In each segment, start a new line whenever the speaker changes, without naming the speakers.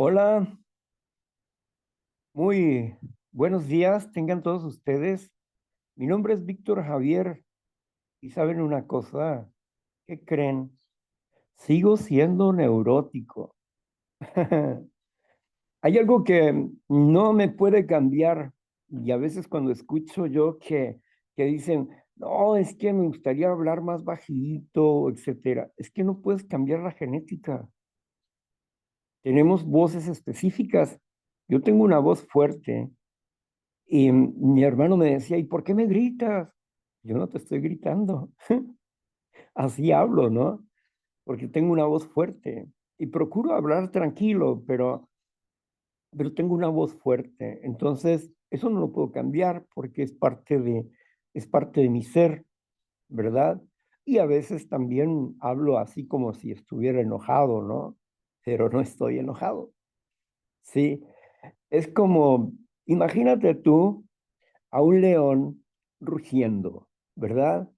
Hola, muy buenos días, tengan todos ustedes. Mi nombre es Víctor Javier y saben una cosa, ¿qué creen? Sigo siendo neurótico. Hay algo que no me puede cambiar y a veces cuando escucho yo que dicen, no, es que me gustaría hablar más bajito, etcétera. Es que no puedes cambiar la genética. Tenemos voces específicas. Yo tengo una voz fuerte. Y mi hermano me decía, ¿y por qué me gritas? Yo no te estoy gritando, así hablo, ¿no? Porque tengo una voz fuerte y procuro hablar tranquilo, pero tengo una voz fuerte. Entonces, eso no lo puedo cambiar porque es parte de mi ser, ¿verdad? Y a veces también hablo así como si estuviera enojado, ¿no? Pero no estoy enojado. Sí, es como, imagínate tú a un león rugiendo, ¿verdad?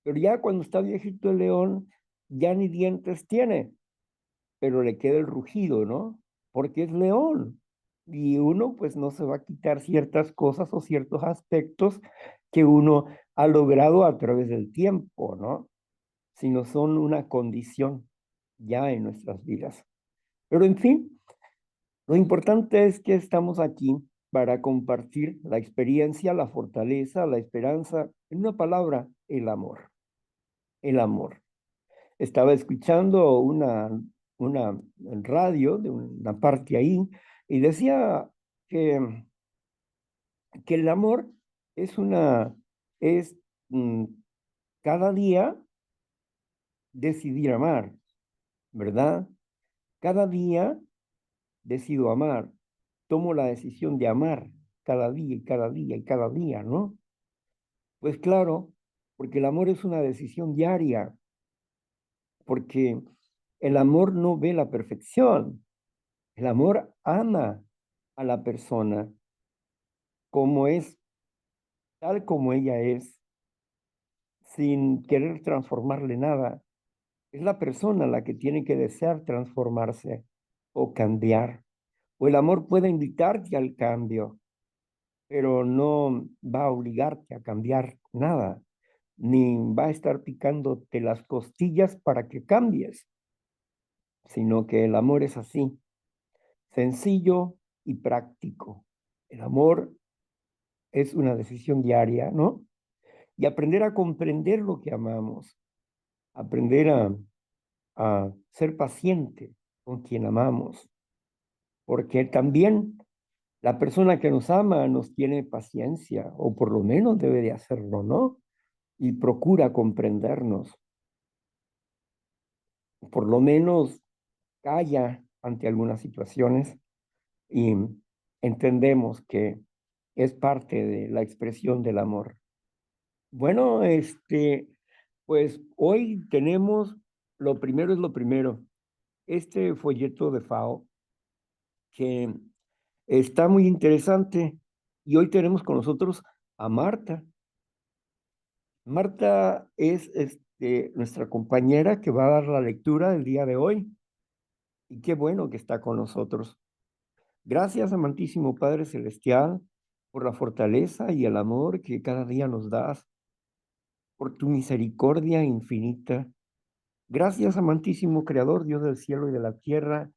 Pero ya cuando está viejito el león, ya ni dientes tiene, pero le queda el rugido, ¿no? Porque es león. Y uno pues no se va a quitar ciertas cosas o ciertos aspectos que uno ha logrado a través del tiempo, ¿no? Sino son una condición ya en nuestras vidas. Pero en fin, lo importante es que estamos aquí para compartir la experiencia, la fortaleza, la esperanza, en una palabra, el amor. El amor. Estaba escuchando una radio de una parte ahí y decía que, que el amor es es mm, cada día decidir amar, ¿verdad? Cada día decido amar. Tomo la decisión de amar cada día y cada día y cada día, ¿no? Pues claro, porque el amor es una decisión diaria, porque el amor no ve la perfección, el amor ama a la persona como es, tal como ella es, sin querer transformarle nada. Es la persona la que tiene que desear transformarse o cambiar. O el amor puede invitarte al cambio, pero no va a obligarte a cambiar nada, ni va a estar picándote las costillas para que cambies, sino que el amor es así, sencillo y práctico. El amor es una decisión diaria, ¿no? Y aprender a comprender lo que amamos, aprender a ser paciente con quien amamos, porque también la persona que nos ama nos tiene paciencia, o por lo menos debe de hacerlo, ¿no? Y procura comprendernos, por lo menos calla ante algunas situaciones y entendemos que es parte de la expresión del amor. Bueno, pues hoy tenemos, lo primero es lo primero, este folleto de FAO que está muy interesante y hoy tenemos con nosotros a Marta. Marta es nuestra compañera que va a dar la lectura del día de hoy y qué bueno que está con nosotros. Gracias, amantísimo Padre Celestial, por la fortaleza y el amor que cada día nos das, por tu misericordia infinita. Gracias, amantísimo Creador, Dios del cielo y de la tierra,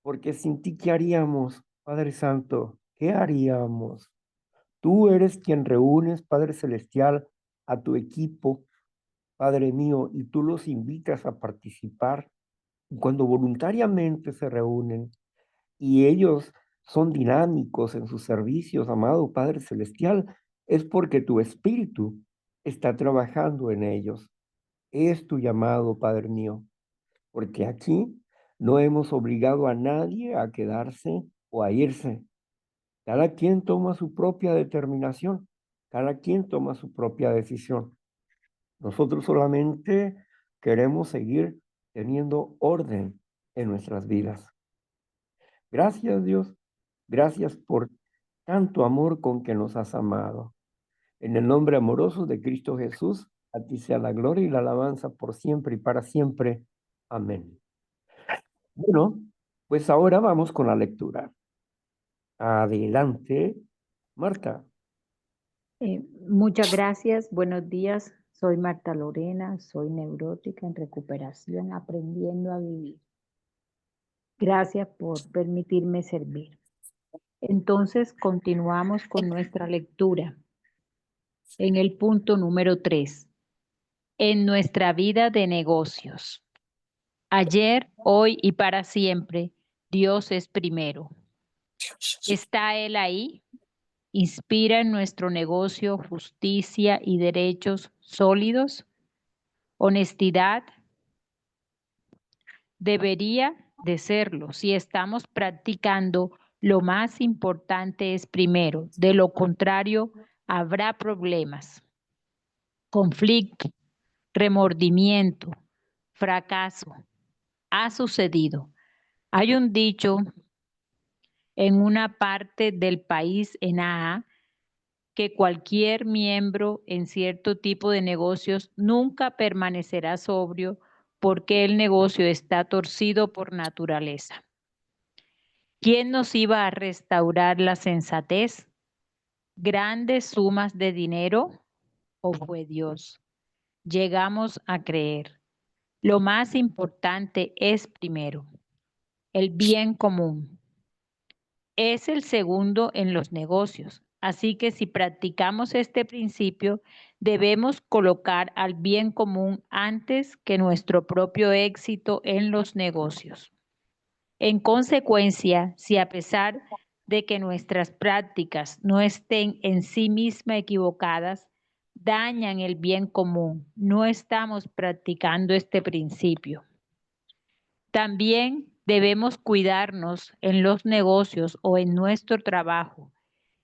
porque sin ti, ¿qué haríamos, Padre Santo? ¿Qué haríamos? Tú eres quien reúnes, Padre Celestial, a tu equipo, Padre mío, y tú los invitas a participar. Cuando voluntariamente se reúnen, y ellos son dinámicos en sus servicios, amado Padre Celestial, es porque tu Espíritu está trabajando en ellos. Es tu llamado, Padre mío, porque aquí no hemos obligado a nadie a quedarse o a irse. Cada quien toma su propia determinación, cada quien toma su propia decisión. Nosotros solamente queremos seguir teniendo orden en nuestras vidas. Gracias, Dios. Gracias por tanto amor con que nos has amado. En el nombre amoroso de Cristo Jesús, a ti sea la gloria y la alabanza por siempre y para siempre. Amén. Bueno, Pues ahora vamos con la lectura. Adelante, Marta.
Muchas gracias, buenos días. Soy Marta Lorena, soy neurótica en recuperación, aprendiendo a vivir. Gracias por permitirme servir. Entonces, continuamos con nuestra lectura en el punto número 3. En nuestra vida de negocios. Ayer, hoy y para siempre, Dios es primero. ¿Está Él ahí? ¿Inspira en nuestro negocio justicia y derechos sólidos? ¿Honestidad? Debería de serlo. Si estamos practicando, lo más importante es primero. De lo contrario, habrá problemas, conflicto, remordimiento, fracaso. Ha sucedido. Hay un dicho en una parte del país en AA que cualquier miembro en cierto tipo de negocios nunca permanecerá sobrio porque el negocio está torcido por naturaleza. ¿Quién nos iba a restaurar la sensatez? ¿Grandes sumas de dinero o fue Dios? Llegamos a creer. Lo más importante es primero, el bien común. Es el segundo en los negocios. Así que si practicamos este principio, debemos colocar al bien común antes que nuestro propio éxito en los negocios. En consecuencia, si a pesar de que nuestras prácticas no estén en sí mismas equivocadas, dañan el bien común, no estamos practicando este principio. También debemos cuidarnos en los negocios o en nuestro trabajo.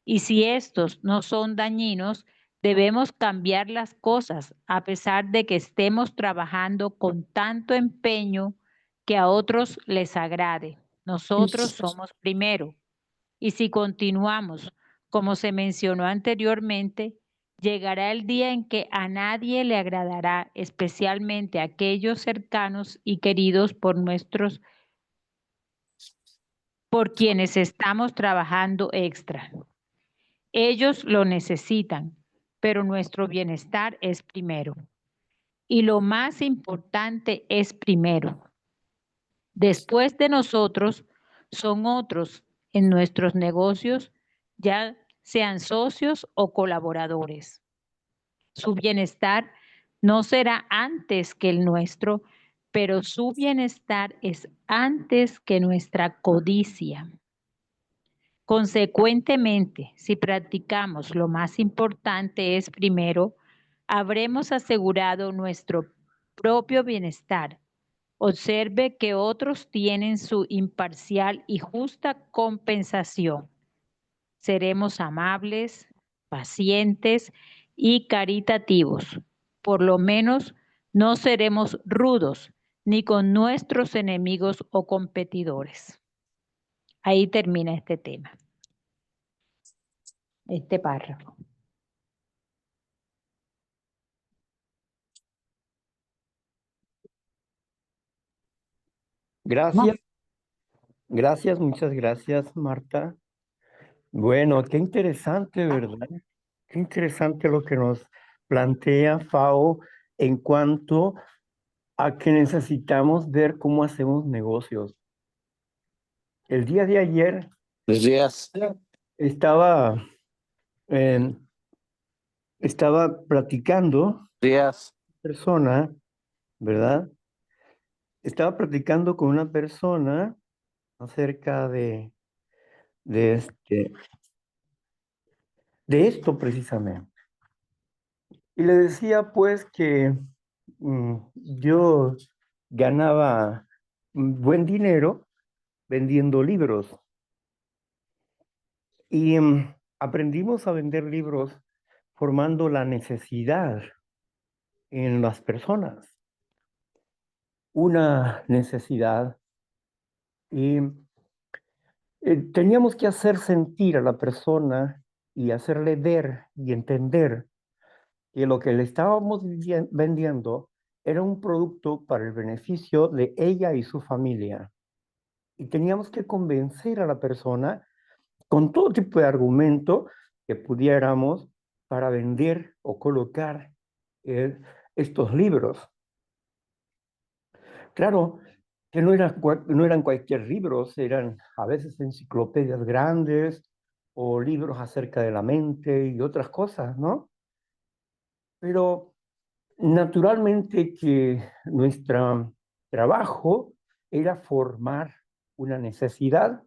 Y si estos no son dañinos, debemos cambiar las cosas a pesar de que estemos trabajando con tanto empeño que a otros les agrade. Nosotros somos primero. Y si continuamos, como se mencionó anteriormente, llegará el día en que a nadie le agradará, especialmente a aquellos cercanos y queridos por quienes estamos trabajando extra. Ellos lo necesitan, pero nuestro bienestar es primero. Y lo más importante es primero. Después de nosotros son otros en nuestros negocios, ya sean socios o colaboradores. Su bienestar no será antes que el nuestro, pero su bienestar es antes que nuestra codicia. Consecuentemente, si practicamos lo más importante es primero, habremos asegurado nuestro propio bienestar. Observe que otros tienen su imparcial y justa compensación. Seremos amables, pacientes y caritativos. Por lo menos no seremos rudos ni con nuestros enemigos o competidores. Ahí termina este tema, este párrafo.
Gracias, gracias, muchas gracias, Marta. Bueno, qué interesante, ¿verdad? Qué interesante lo que nos plantea FAO en cuanto a que necesitamos ver cómo hacemos negocios. El día de ayer
Buenos días.
estaba, eh, estaba platicando
Días.
persona, ¿verdad? Estaba platicando con una persona acerca de, este, de esto precisamente. Y le decía pues que yo ganaba buen dinero vendiendo libros y aprendimos a vender libros formando la necesidad en las personas, una necesidad y teníamos que hacer sentir a la persona y hacerle ver y entender que lo que le estábamos vendiendo era un producto para el beneficio de ella y su familia. y teníamos que convencer a la persona con todo tipo de argumento que pudiéramos para vender o colocar eh, estos libros. Claro que no eran cualquier libros, eran a veces enciclopedias grandes o libros acerca de la mente y otras cosas, ¿no? Pero naturalmente que nuestro trabajo era formar una necesidad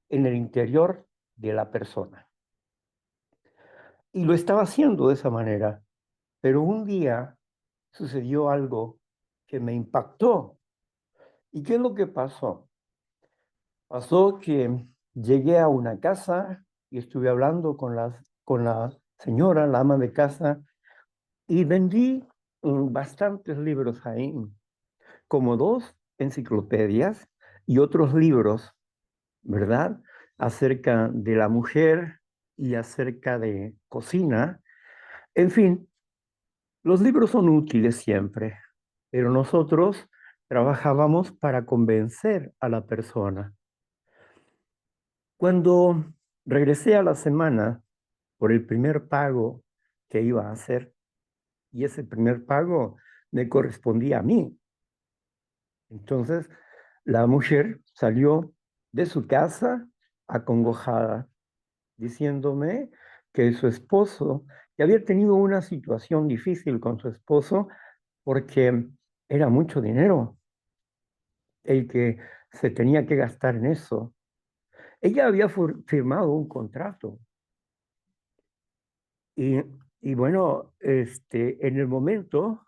en el interior de la persona. Y lo estaba haciendo de esa manera. Pero un día sucedió algo que me impactó. ¿Y qué es lo que pasó? Pasó que llegué a una casa y estuve hablando con la señora, la ama de casa, y vendí bastantes libros ahí, como dos enciclopedias y otros libros, ¿verdad? Acerca de la mujer y acerca de cocina. En fin, los libros son útiles siempre, pero nosotros trabajábamos para convencer a la persona. Cuando regresé a la semana por el primer pago que iba a hacer, y ese primer pago me correspondía a mí, entonces la mujer salió de su casa acongojada, diciéndome que su esposo, que había tenido una situación difícil con su esposo porque era mucho dinero el que se tenía que gastar en eso. Ella había firmado un contrato y, y bueno, en el momento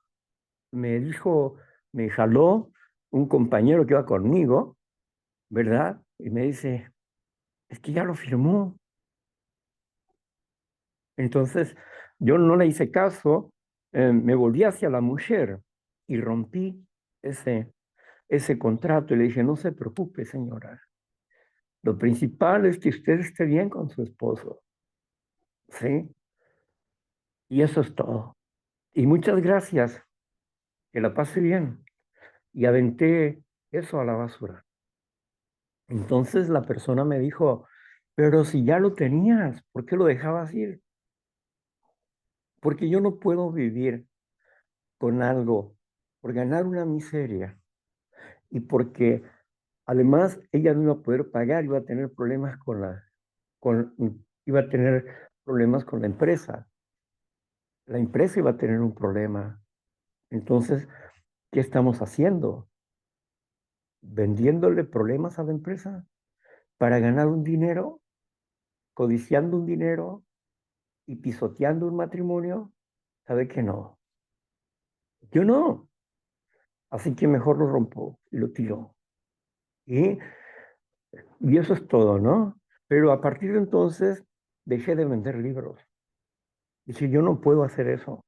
me dijo, me jaló un compañero que iba conmigo, ¿verdad? Y me dice, es que ya lo firmó. Entonces yo no le hice caso, me volví hacia la mujer y rompí ese, ese contrato y le dije, no se preocupe, señora. Lo principal es que usted esté bien con su esposo, ¿sí? Y eso es todo. Y muchas gracias, que la pase bien. Y aventé eso a la basura. Entonces la persona me dijo, pero si ya lo tenías, ¿por qué lo dejabas ir? Porque yo no puedo vivir con algo por ganar una miseria y porque además ella no iba a poder pagar, iba a tener problemas con, iba a tener problemas con la empresa. La empresa iba a tener un problema. Entonces, ¿qué estamos haciendo? ¿Vendiéndole problemas a la empresa para ganar un dinero, codiciando un dinero y pisoteando un matrimonio? ¿Sabe que no? Yo no. Así que mejor lo rompo y lo tiro. Y, y eso es todo, ¿no? Pero a partir de entonces dejé de vender libros. Dije, yo no puedo hacer eso.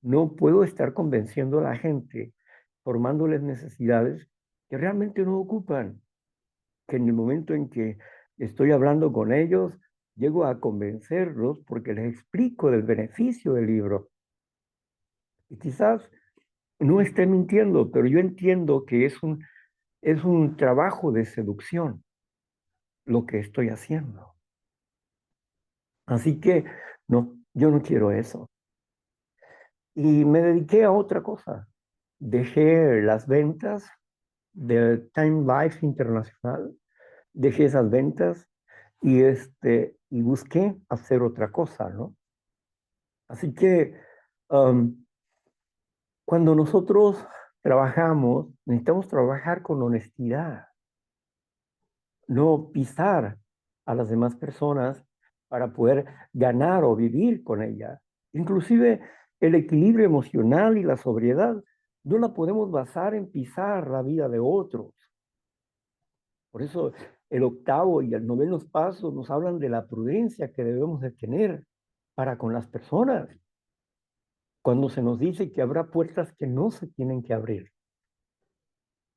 No puedo estar convenciendo a la gente, formándoles necesidades que realmente no ocupan. Que en el momento en que estoy hablando con ellos, llego a convencerlos porque les explico del beneficio del libro. Y quizás no esté mintiendo, pero yo entiendo que es un trabajo de seducción lo que estoy haciendo. Así que no, yo no quiero eso. Y me dediqué a otra cosa. Dejé las ventas de Time Life Internacional, dejé esas ventas y busqué hacer otra cosa, ¿no? Así que um, cuando nosotros trabajamos, necesitamos trabajar con honestidad, no pisar a las demás personas para poder ganar o vivir con ellas. Inclusive el equilibrio emocional y la sobriedad no la podemos basar en pisar la vida de otros. Por eso el octavo y el noveno paso nos hablan de la prudencia que debemos de tener para con las personas. Cuando se nos dice que habrá puertas que no se tienen que abrir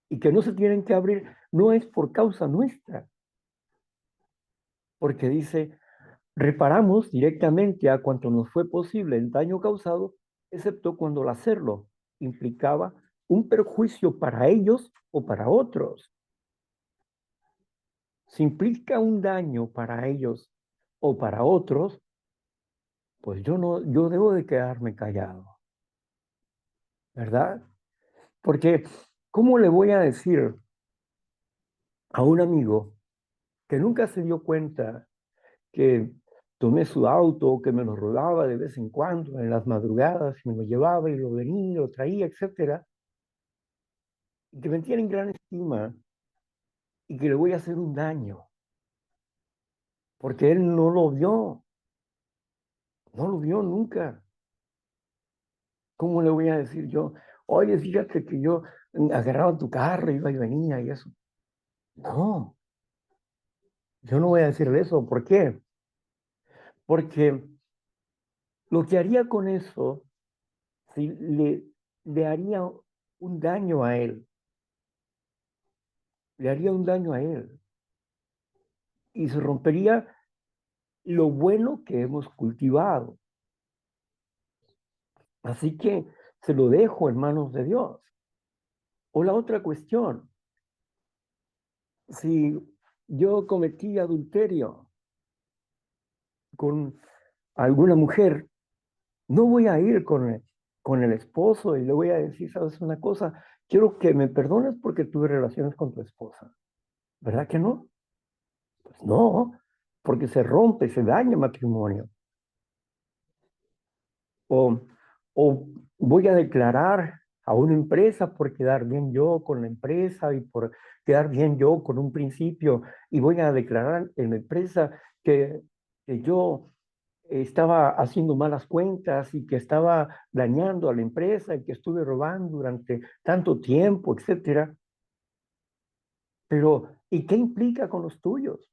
y que no se tienen que abrir no es por causa nuestra, porque dice, reparamos directamente a cuanto nos fue posible el daño causado, excepto cuando el hacerlo implicaba un perjuicio para ellos o para otros. Si implica un daño para ellos o para otros, pues yo debo de quedarme callado, ¿verdad? Porque, ¿cómo le voy a decir a un amigo que nunca se dio cuenta que tomé su auto, que me lo rodaba de vez en cuando, en las madrugadas, y me lo llevaba y lo venía, lo traía, etcétera, y que me tiene en gran estima y que le voy a hacer un daño, porque él no lo vio nunca? ¿Cómo le voy a decir yo? Oye, fíjate que yo agarraba tu carro, iba y venía y eso. No, yo no voy a decirle eso. ¿Por qué? Porque lo que haría con eso, si le haría un daño a él, le haría un daño a él y se rompería lo bueno que hemos cultivado. Así que se lo dejo en manos de Dios. O la otra cuestión, si yo cometí adulterio con alguna mujer, no voy a ir con el esposo y le voy a decir, ¿sabes una cosa? Quiero que me perdones porque tuve relaciones con tu esposa. ¿Verdad que no? Pues no, porque se rompe, se daña el matrimonio. O, o voy a declarar a una empresa por quedar bien yo con la empresa y por quedar bien yo con un principio, y voy a declarar en la empresa que yo estaba haciendo malas cuentas y que estaba dañando a la empresa y que estuve robando durante tanto tiempo, etcétera. Pero, ¿y qué implica con los tuyos?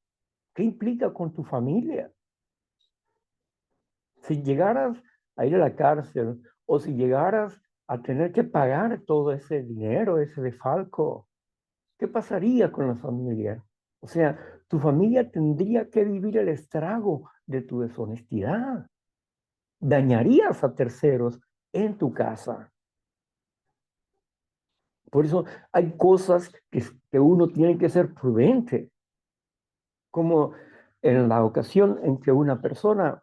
¿Qué implica con tu familia? Si llegaras a ir a la cárcel o si llegaras a tener que pagar todo ese dinero, ese defalco, ¿qué pasaría con la familia? O sea, tu familia tendría que vivir el estrago de tu deshonestidad. Dañarías a terceros en tu casa. Por eso hay cosas que uno tiene que ser prudente, como en la ocasión en que una persona,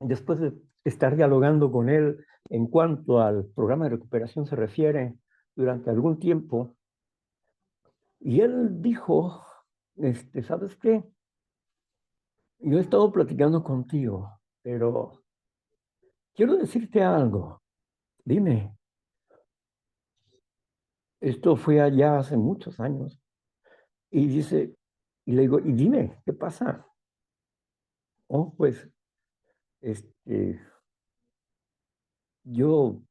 después de estar dialogando con él en cuanto al programa de recuperación se refiere durante algún tiempo, y él dijo, ¿sabes qué? Yo he estado platicando contigo, pero quiero decirte algo. Dime, esto fue allá hace muchos años. Y dice, y le digo, y dime, ¿qué pasa? Oh, pues, este, yo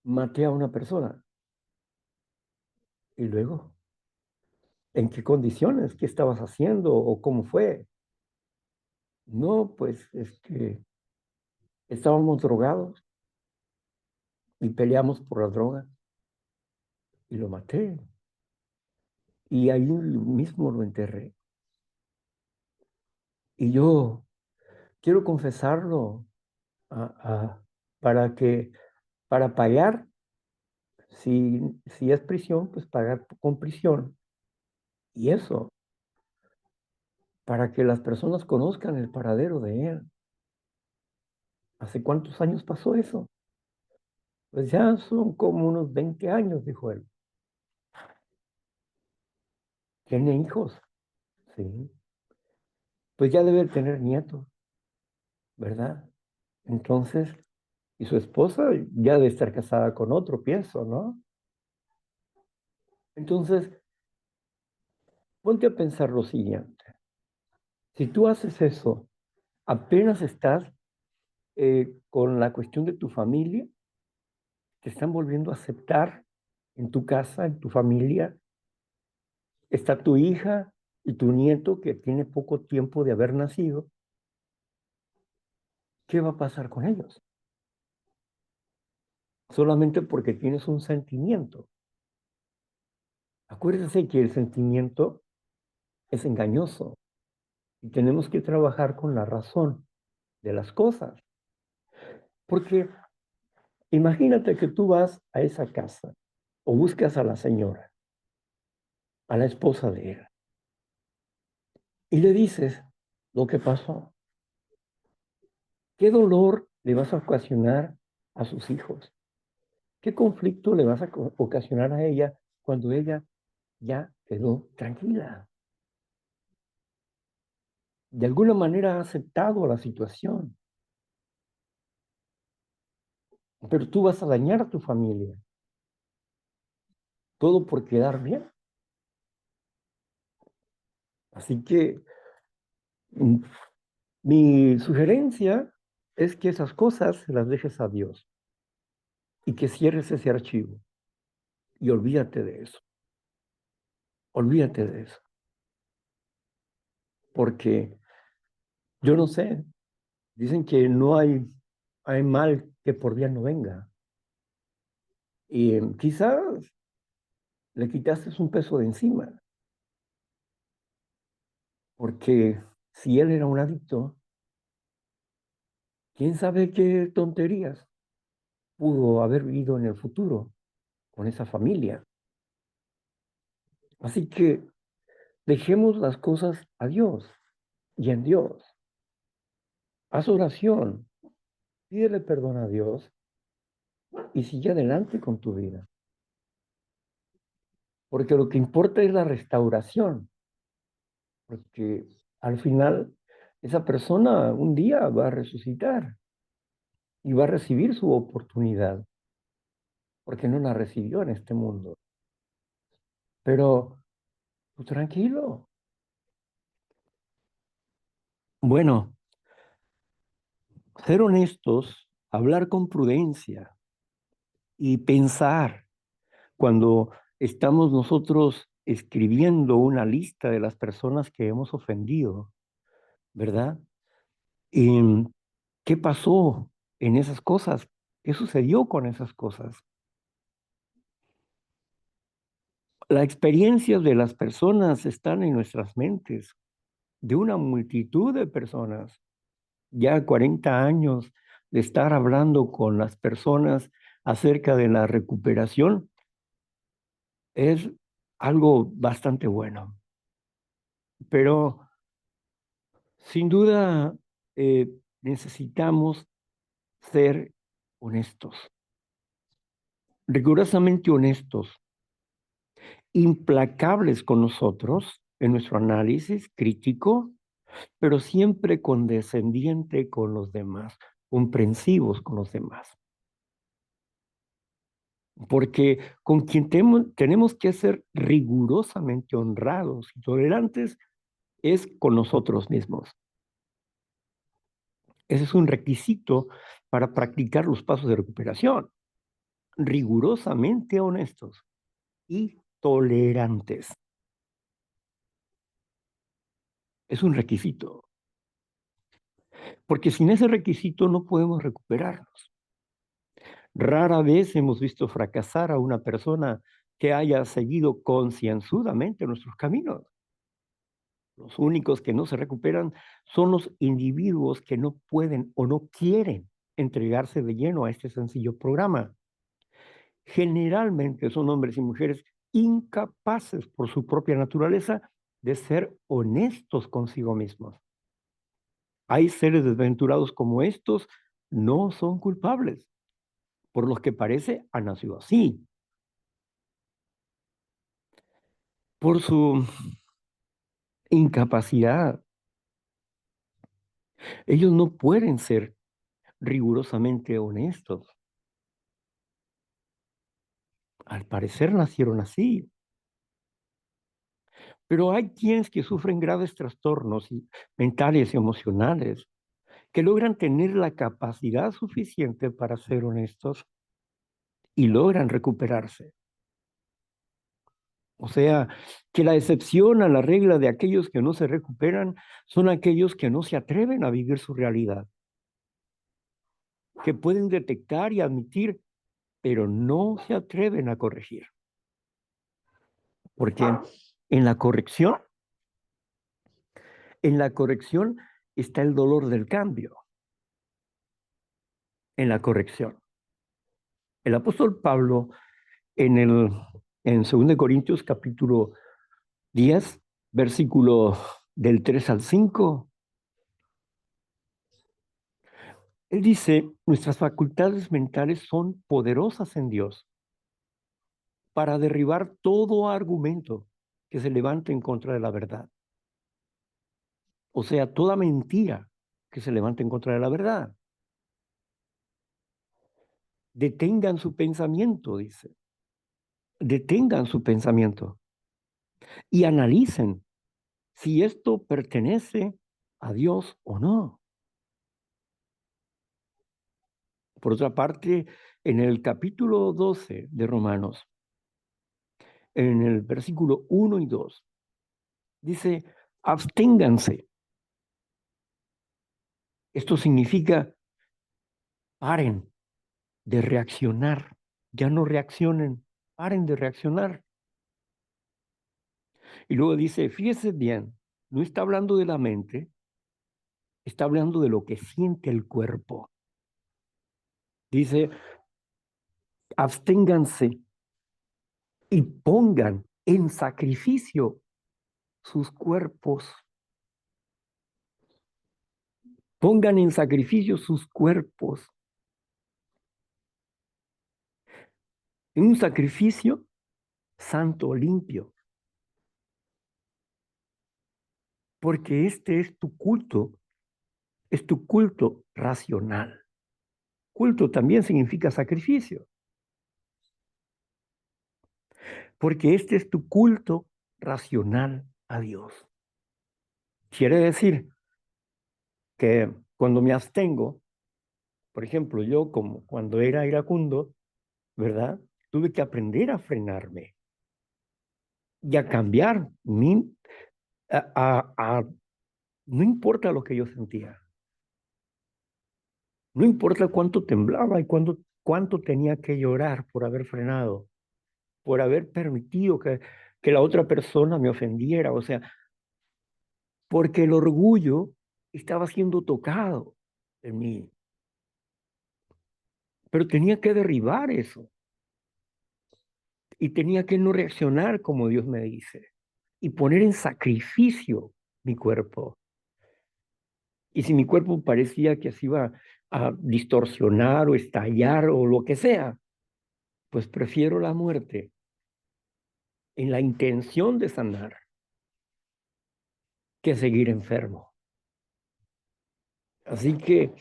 maté a una persona. Y luego, ¿en qué condiciones? ¿Qué estabas haciendo? ¿O cómo fue? No, pues, estábamos drogados y peleamos por la droga y lo maté. Y ahí mismo lo enterré. Y yo quiero confesarlo a- a- para que, para pagar, si es prisión, pues pagar con prisión. Y eso, para que las personas conozcan el paradero de él. ¿Hace cuántos años pasó eso? Pues ya son como unos 20 años, dijo él. Tiene hijos, sí. Pues ya debe tener nietos, ¿verdad? Entonces, y su esposa ya debe estar casada con otro, pienso, ¿no? Entonces, ponte a pensar lo siguiente. Si tú haces eso, apenas estás con la cuestión de tu familia, te están volviendo a aceptar en tu casa, en tu familia. Está tu hija y tu nieto que tiene poco tiempo de haber nacido. ¿Qué va a pasar con ellos? Solamente porque tienes un sentimiento. Acuérdese que el sentimiento es engañoso y tenemos que trabajar con la razón de las cosas. Porque imagínate que tú vas a esa casa o buscas a la señora, a la esposa de él, y le dices lo que pasó. ¿Qué dolor le vas a ocasionar a sus hijos? ¿Qué conflicto le vas a ocasionar a ella cuando ella ya quedó tranquila? De alguna manera ha aceptado la situación, pero tú vas a dañar a tu familia, todo por quedar bien. Así que mm, mi sugerencia es que esas cosas se las dejes a Dios y que cierres ese archivo y olvídate de eso, olvídate de eso, porque yo no sé, dicen que no hay mal que por bien no venga. Y quizás le quitaste un peso de encima, porque si él era un adicto, quién sabe qué tonterías pudo haber vivido en el futuro con esa familia. Así que dejemos las cosas a Dios y en Dios. Haz oración, pídele perdón a Dios y sigue adelante con tu vida. Porque lo que importa es la restauración, porque al final esa persona un día va a resucitar y va a recibir su oportunidad, porque no la recibió en este mundo. Pero tú tranquilo. Bueno, ser honestos, hablar con prudencia y pensar cuando estamos nosotros escribiendo una lista de las personas que hemos ofendido, ¿verdad? ¿Y qué pasó en esas cosas? ¿Qué sucedió con esas cosas? Las experiencias de las personas están en nuestras mentes, de una multitud de personas. Ya 40 años de estar hablando con las personas acerca de la recuperación es algo bastante bueno. Pero sin duda necesitamos ser honestos, rigurosamente honestos, implacables con nosotros en nuestro análisis crítico, pero siempre condescendiente con los demás, comprensivos con los demás. Porque con quien tenemos que ser rigurosamente honrados y tolerantes es con nosotros mismos. Ese es un requisito para practicar los pasos de recuperación. Rigurosamente honestos y tolerantes. Es un requisito, porque sin ese requisito no podemos recuperarnos. Rara vez hemos visto fracasar a una persona que haya seguido concienzudamente nuestros caminos. Los únicos que no se recuperan son los individuos que no pueden o no quieren entregarse de lleno a este sencillo programa. Generalmente son hombres y mujeres incapaces por su propia naturaleza de ser honestos consigo mismos. Hay seres desventurados como estos, no son culpables, por los que parece han nacido así. Por su incapacidad, ellos no pueden ser rigurosamente honestos. Al parecer nacieron así. Pero hay quienes que sufren graves trastornos mentales y emocionales, que logran tener la capacidad suficiente para ser honestos y logran recuperarse. O sea, que la excepción a la regla de aquellos que no se recuperan son aquellos que no se atreven a vivir su realidad, que pueden detectar y admitir, pero no se atreven a corregir. Porque en la corrección está el dolor del cambio, en la corrección. El apóstol Pablo en 2 Corintios capítulo 10, versículo del 3 al 5. Él dice, nuestras facultades mentales son poderosas en Dios para derribar todo argumento que se levante en contra de la verdad. O sea, toda mentira que se levante en contra de la verdad. Detengan su pensamiento, dice. Detengan su pensamiento y analicen si esto pertenece a Dios o no. Por otra parte, en el capítulo 12 de Romanos, en el versículo 1 y 2, dice, absténganse. Esto significa paren de reaccionar. Ya no reaccionen, paren de reaccionar. Y luego dice, fíjese bien, no está hablando de la mente, está hablando de lo que siente el cuerpo. Dice, absténganse y pongan en sacrificio sus cuerpos. Pongan en sacrificio sus cuerpos. En un sacrificio santo, limpio. Porque este es tu culto racional. Culto también significa sacrificio. Porque este es tu culto racional a Dios. Quiere decir que cuando me abstengo, por ejemplo, yo como cuando era iracundo, ¿verdad? Tuve que aprender a frenarme y a cambiar no importa lo que yo sentía, no importa cuánto temblaba y cuánto tenía que llorar por haber frenado, por haber permitido que la otra persona me ofendiera, o sea, porque el orgullo estaba siendo tocado en mí, pero tenía que derribar eso y tenía que no reaccionar como Dios me dice y poner en sacrificio mi cuerpo. Y si mi cuerpo parecía que se iba a distorsionar o estallar o lo que sea, pues prefiero la muerte en la intención de sanar que seguir enfermo. Así que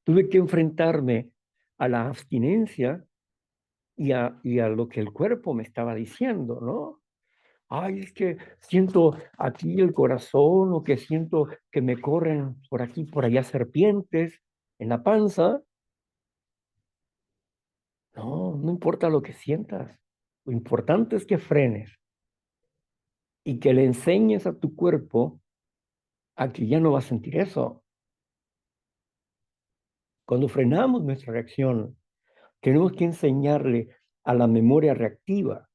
tuve que enfrentarme a la abstinencia y a lo que el cuerpo me estaba diciendo, ¿no? Ay, es que siento aquí el corazón o que siento que me corren por aquí, por allá serpientes en la panza. No, no importa lo que sientas. Lo importante es que frenes y que le enseñes a tu cuerpo a que ya no va a sentir eso. Cuando frenamos nuestra reacción, tenemos que enseñarle a la memoria reactiva,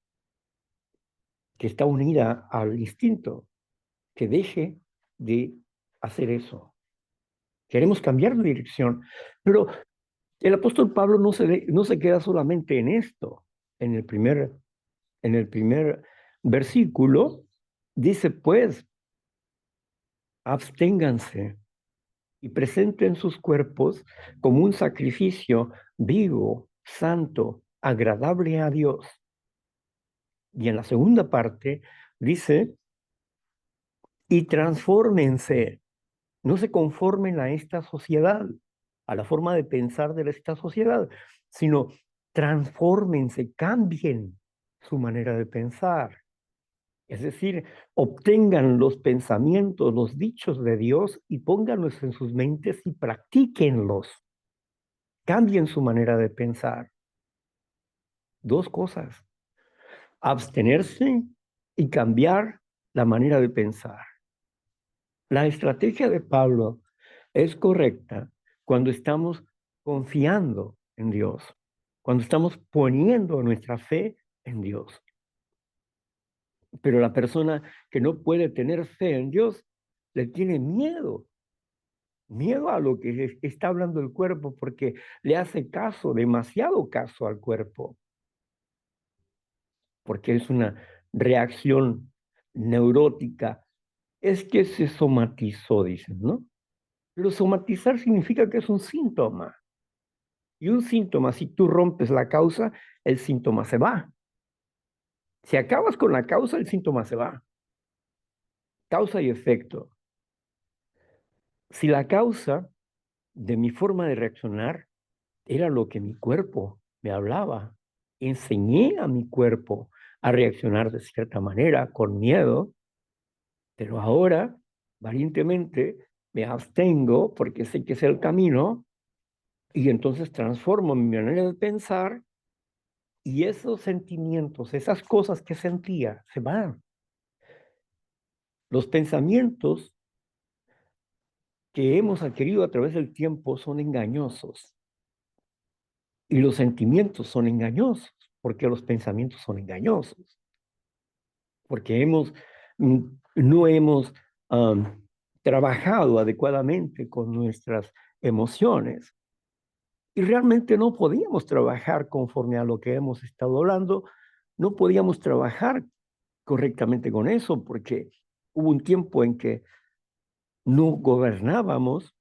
que está unida al instinto, que deje de hacer eso. Queremos cambiar de dirección, pero el apóstol Pablo no se queda solamente en esto. En en el primer versículo dice, pues, absténganse y presenten sus cuerpos como un sacrificio vivo, santo, agradable a Dios. Y en la segunda parte dice, y transfórmense, no se conformen a esta sociedad, a la forma de pensar de esta sociedad, sino transfórmense, cambien su manera de pensar. Es decir, obtengan los pensamientos, los dichos de Dios y pónganlos en sus mentes y practíquenlos. Cambien su manera de pensar. Dos cosas, abstenerse y cambiar la manera de pensar. La estrategia de Pablo es correcta cuando estamos confiando en Dios, cuando estamos poniendo nuestra fe en Dios. Pero la persona que no puede tener fe en Dios le tiene miedo a lo que está hablando el cuerpo porque le hace caso, demasiado caso al cuerpo, porque es una reacción neurótica es que se somatizó, dicen, ¿no? Pero somatizar significa que es un síntoma. Y un síntoma, si tú rompes la causa, el síntoma se va. Si acabas con la causa, el síntoma se va. Causa y efecto. Si la causa de mi forma de reaccionar era lo que mi cuerpo me hablaba, enseñé a mi cuerpo a reaccionar de cierta manera, con miedo, pero ahora, valientemente, me abstengo porque sé que es el camino y entonces transformo mi manera de pensar y esos sentimientos, esas cosas que sentía, se van. Los pensamientos que hemos adquirido a través del tiempo son engañosos y los sentimientos son engañosos, porque los pensamientos son engañosos, porque no hemos trabajado adecuadamente con nuestras emociones y realmente no podíamos trabajar conforme a lo que hemos estado hablando, no podíamos trabajar correctamente con eso porque hubo un tiempo en que no gobernábamos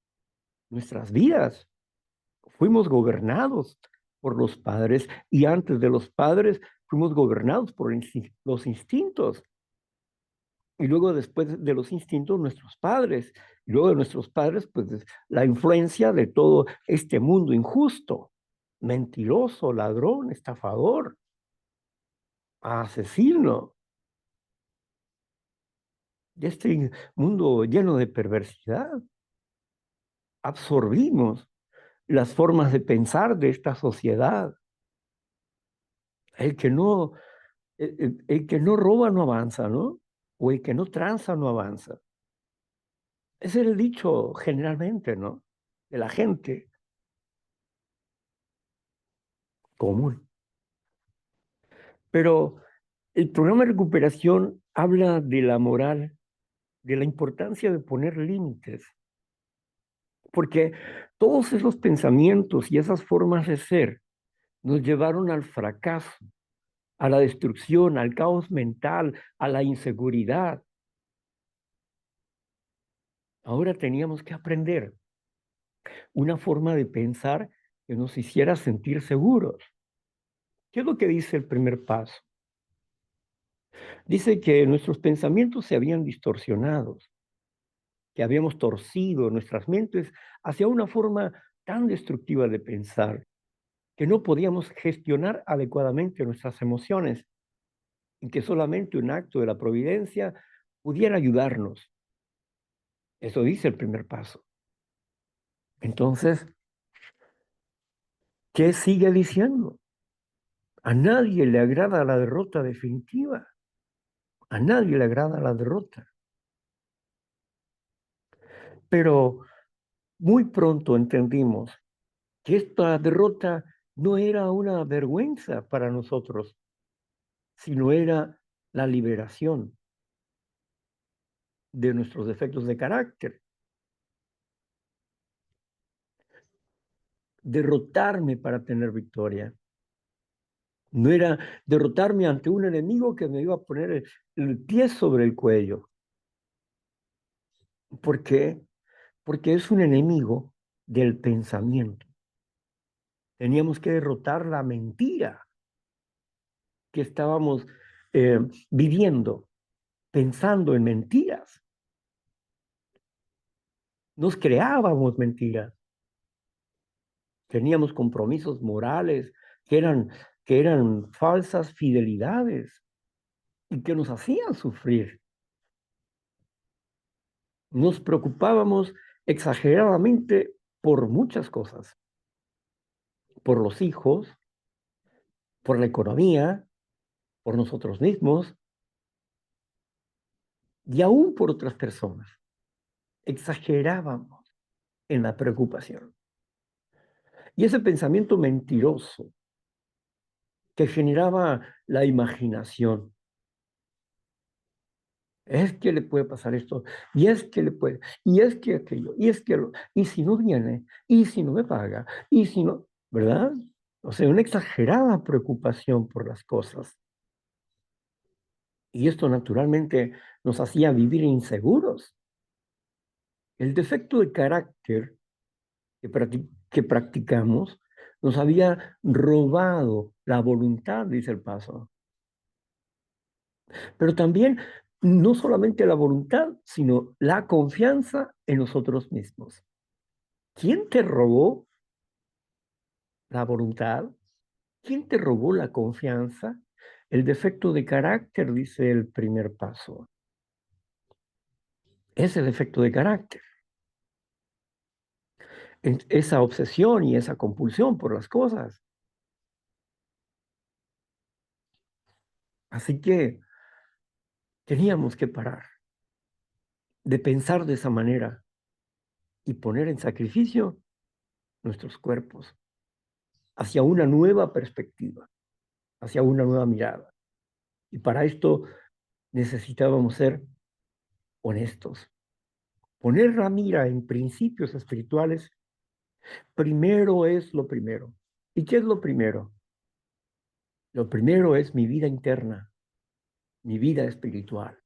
nuestras vidas. Fuimos gobernados por los padres y antes de los padres fuimos gobernados por los instintos y luego después de los instintos nuestros padres y luego de nuestros padres pues la influencia de todo este mundo injusto, mentiroso, ladrón, estafador, asesino, de este mundo lleno de perversidad. Absorbimos las formas de pensar de esta sociedad. El que no, el que no roba no avanza, ¿no? O el que no tranza no avanza. Ese es el dicho generalmente, ¿no? De la gente común. Pero el programa de recuperación habla de la moral, de la importancia de poner límites, porque todos esos pensamientos y esas formas de ser nos llevaron al fracaso, a la destrucción, al caos mental, a la inseguridad. Ahora teníamos que aprender una forma de pensar que nos hiciera sentir seguros. ¿Qué es lo que dice el primer paso? Dice que nuestros pensamientos se habían distorsionado, que habíamos torcido nuestras mentes hacia una forma tan destructiva de pensar que no podíamos gestionar adecuadamente nuestras emociones y que solamente un acto de la providencia pudiera ayudarnos. Eso dice el primer paso. Entonces, ¿qué sigue diciendo? A nadie le agrada la derrota definitiva. A nadie le agrada la derrota. Pero muy pronto entendimos que esta derrota no era una vergüenza para nosotros, sino era la liberación de nuestros defectos de carácter. Derrotarme para tener victoria. No era derrotarme ante un enemigo que me iba a poner el pie sobre el cuello. ¿Por qué? Porque es un enemigo del pensamiento. Teníamos que derrotar la mentira que estábamos viviendo, pensando en mentiras. Nos creábamos mentiras. Teníamos compromisos morales que eran falsas fidelidades y que nos hacían sufrir. Nos preocupábamos exageradamente por muchas cosas, por los hijos, por la economía, por nosotros mismos y aún por otras personas. Exagerábamos en la preocupación. Y ese pensamiento mentiroso que generaba la imaginación, es que le puede pasar esto, y es que le puede, y es que aquello, y es que y si no viene, y si no me paga, y si no, ¿verdad? O sea, una exagerada preocupación por las cosas. Y esto naturalmente nos hacía vivir inseguros. El defecto de carácter que practicamos nos había robado la voluntad, dice el paso. Pero también no solamente la voluntad, sino la confianza en nosotros mismos. ¿Quién te robó la voluntad? ¿Quién te robó la confianza? El defecto de carácter, dice el primer paso. Ese defecto de carácter, esa obsesión y esa compulsión por las cosas. Así que teníamos que parar de pensar de esa manera y poner en sacrificio nuestros cuerpos hacia una nueva perspectiva, hacia una nueva mirada. Y para esto necesitábamos ser honestos, poner la mira en principios espirituales. Primero es lo primero. ¿Y qué es lo primero? Lo primero es mi vida interna, mi vida espiritual.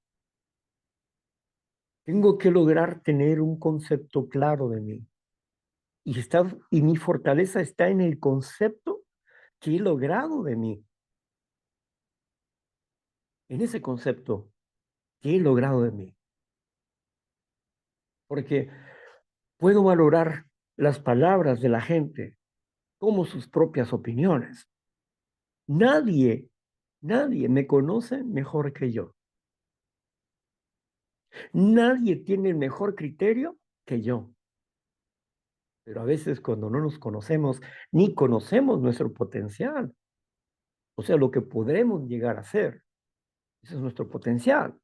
Tengo que lograr tener un concepto claro de mí. Y mi fortaleza está en el concepto que he logrado de mí, en ese concepto que he logrado de mí. Porque puedo valorar las palabras de la gente como sus propias opiniones. Nadie, nadie me conoce mejor que yo. Nadie tiene el mejor criterio que yo. Pero a veces cuando no nos conocemos, ni conocemos nuestro potencial, o sea, lo que podremos llegar a ser, ese es nuestro potencial.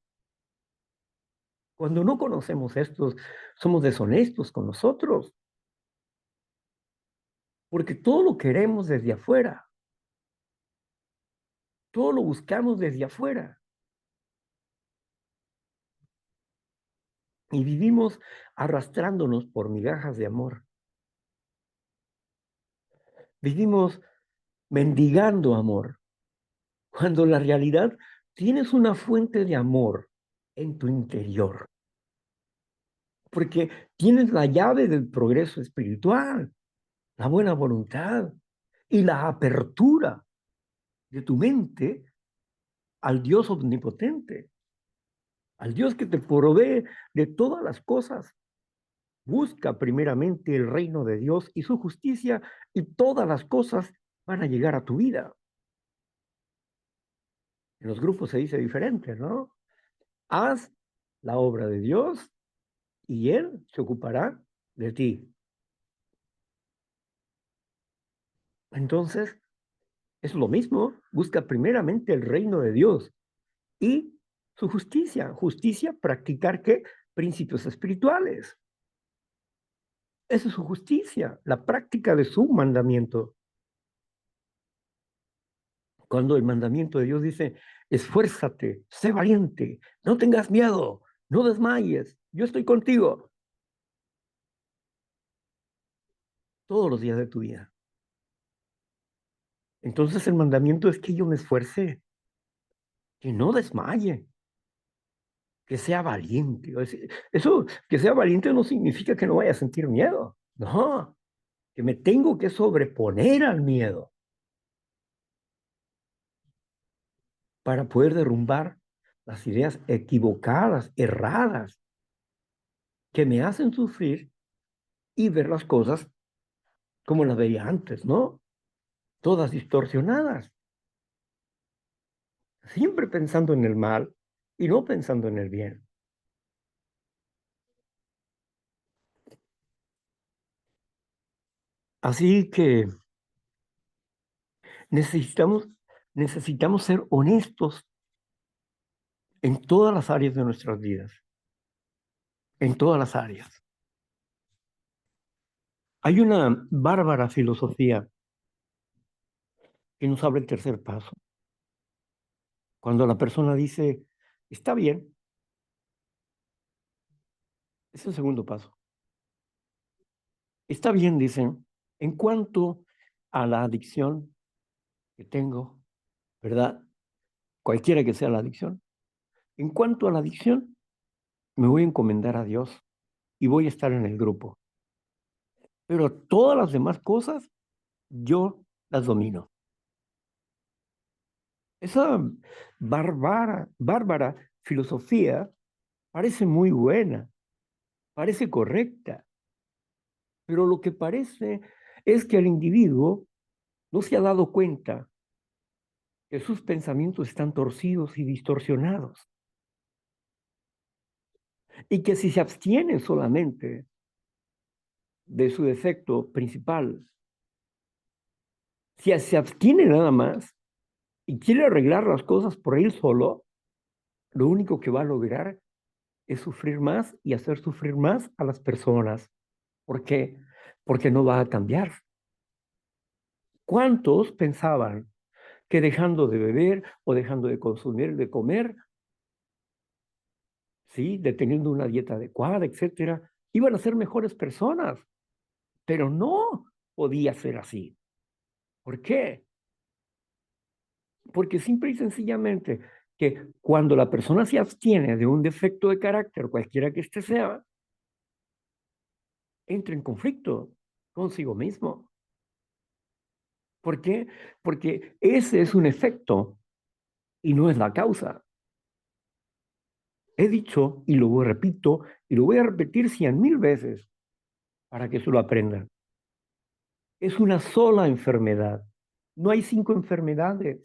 Cuando no conocemos estos, somos deshonestos con nosotros, porque todo lo queremos desde afuera, todo lo buscamos desde afuera. Y vivimos arrastrándonos por migajas de amor. Vivimos mendigando amor, cuando la realidad tienes una fuente de amor en tu interior, porque tienes la llave del progreso espiritual, la buena voluntad y la apertura de tu mente al Dios omnipotente, al Dios que te provee de todas las cosas. Busca primeramente el reino de Dios y su justicia y todas las cosas van a llegar a tu vida. En los grupos se dice diferente, ¿no? Haz la obra de Dios y Él se ocupará de ti. Entonces, es lo mismo. Busca primeramente el reino de Dios y su justicia. Justicia, practicar qué? Principios espirituales. Esa es su justicia, la práctica de su mandamiento. Cuando el mandamiento de Dios dice, esfuérzate, sé valiente, no tengas miedo, no desmayes, yo estoy contigo todos los días de tu vida. Entonces el mandamiento es que yo me esfuerce, que no desmaye, que sea valiente. Eso, que sea valiente no significa que no vaya a sentir miedo. No, que me tengo que sobreponer al miedo para poder derrumbar las ideas equivocadas, erradas, que me hacen sufrir y ver las cosas como las veía antes, ¿no? Todas distorsionadas, siempre pensando en el mal y no pensando en el bien. Así que necesitamos, necesitamos ser honestos en todas las áreas de nuestras vidas, en todas las áreas. Hay una bárbara filosofía que nos habla el tercer paso. Cuando la persona dice, está bien, es el segundo paso. Está bien, dicen, en cuanto a la adicción que tengo, ¿verdad? Cualquiera que sea la adicción, En cuanto a la adicción, me voy a encomendar a Dios y voy a estar en el grupo. Pero todas las demás cosas, yo las domino. Esa bárbara filosofía parece muy buena, parece correcta, pero lo que parece es que el individuo no se ha dado cuenta que sus pensamientos están torcidos y distorsionados y que si se abstiene solamente de su defecto principal, si se abstiene nada más y quiere arreglar las cosas por él solo, lo único que va a lograr es sufrir más y hacer sufrir más a las personas. ¿Por qué? Porque no va a cambiar. ¿Cuántos pensaban que dejando de beber o dejando de consumir, de comer, sí, de teniendo una dieta adecuada, etcétera, iban a ser mejores personas? Pero no podía ser así. ¿Por qué? Porque simple y sencillamente que cuando la persona se abstiene de un defecto de carácter, cualquiera que éste sea, entra en conflicto consigo mismo. ¿Por qué? Porque ese es un efecto y no es la causa. He dicho y lo repito y lo voy a repetir 100,000 veces para que eso lo aprendan. Es una sola enfermedad. No hay 5 enfermedades.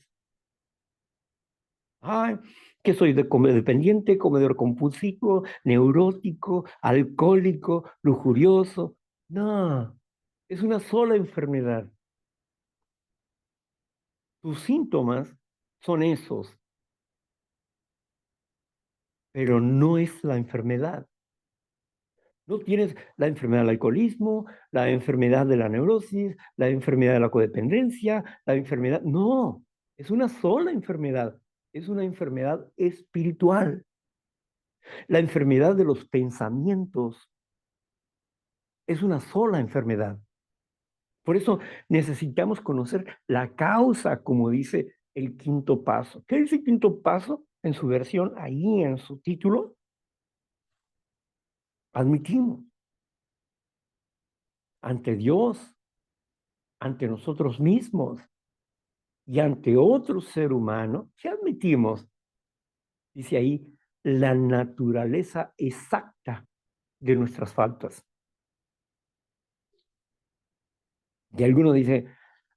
Ay, que soy dependiente, comedor compulsivo, neurótico, alcohólico, lujurioso. No, es una sola enfermedad. Tus síntomas son esos, pero no es la enfermedad. No tienes la enfermedad del alcoholismo, la enfermedad de la neurosis, la enfermedad de la codependencia, la enfermedad. No, es una sola enfermedad. Es una enfermedad espiritual. La enfermedad de los pensamientos es una sola enfermedad. Por eso necesitamos conocer la causa, como dice el quinto paso. ¿Qué dice el quinto paso? En su versión, ahí en su título, admitimos ante Dios, ante nosotros mismos y ante otro ser humano, ¿qué admitimos? Dice ahí, la naturaleza exacta de nuestras faltas. Y alguno dice,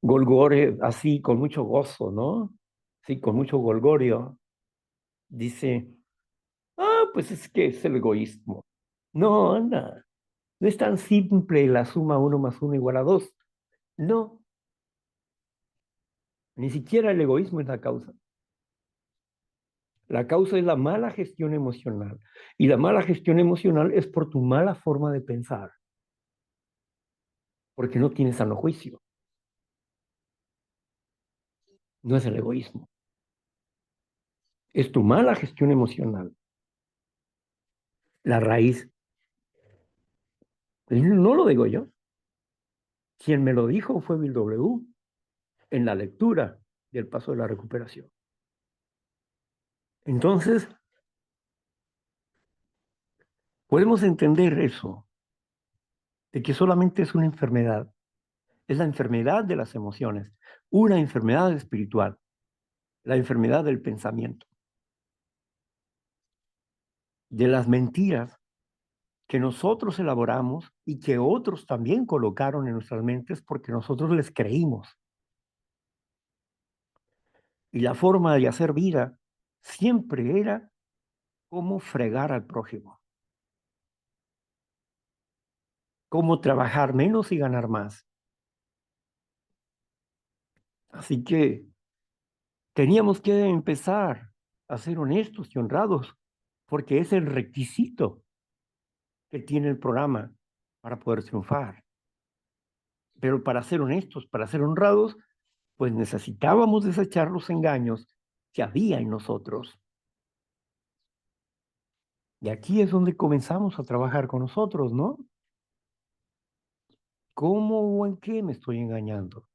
Golgore, así, con mucho gozo, ¿no? Sí, con mucho golgorio. Dice, pues es que es el egoísmo. No, anda, no es tan simple la suma 1 más 1 igual a 2. No, ni siquiera el egoísmo es la causa. La causa es la mala gestión emocional. Y la mala gestión emocional es por tu mala forma de pensar, porque no tienes sano juicio. No es el egoísmo, es tu mala gestión emocional. La raíz, no lo digo yo. Quien me lo dijo fue Bill W. en la lectura del paso de la recuperación. Entonces, podemos entender eso, de que solamente es una enfermedad. Es la enfermedad de las emociones, una enfermedad espiritual, la enfermedad del pensamiento, de las mentiras que nosotros elaboramos y que otros también colocaron en nuestras mentes porque nosotros les creímos. Y la forma de hacer vida siempre era cómo fregar al prójimo, cómo trabajar menos y ganar más. Así que teníamos que empezar a ser honestos y honrados, porque es el requisito que tiene el programa para poder triunfar. Pero para ser honestos, para ser honrados, pues necesitábamos desechar los engaños que había en nosotros. Y aquí es donde comenzamos a trabajar con nosotros, ¿no? ¿Cómo o en qué me estoy engañando?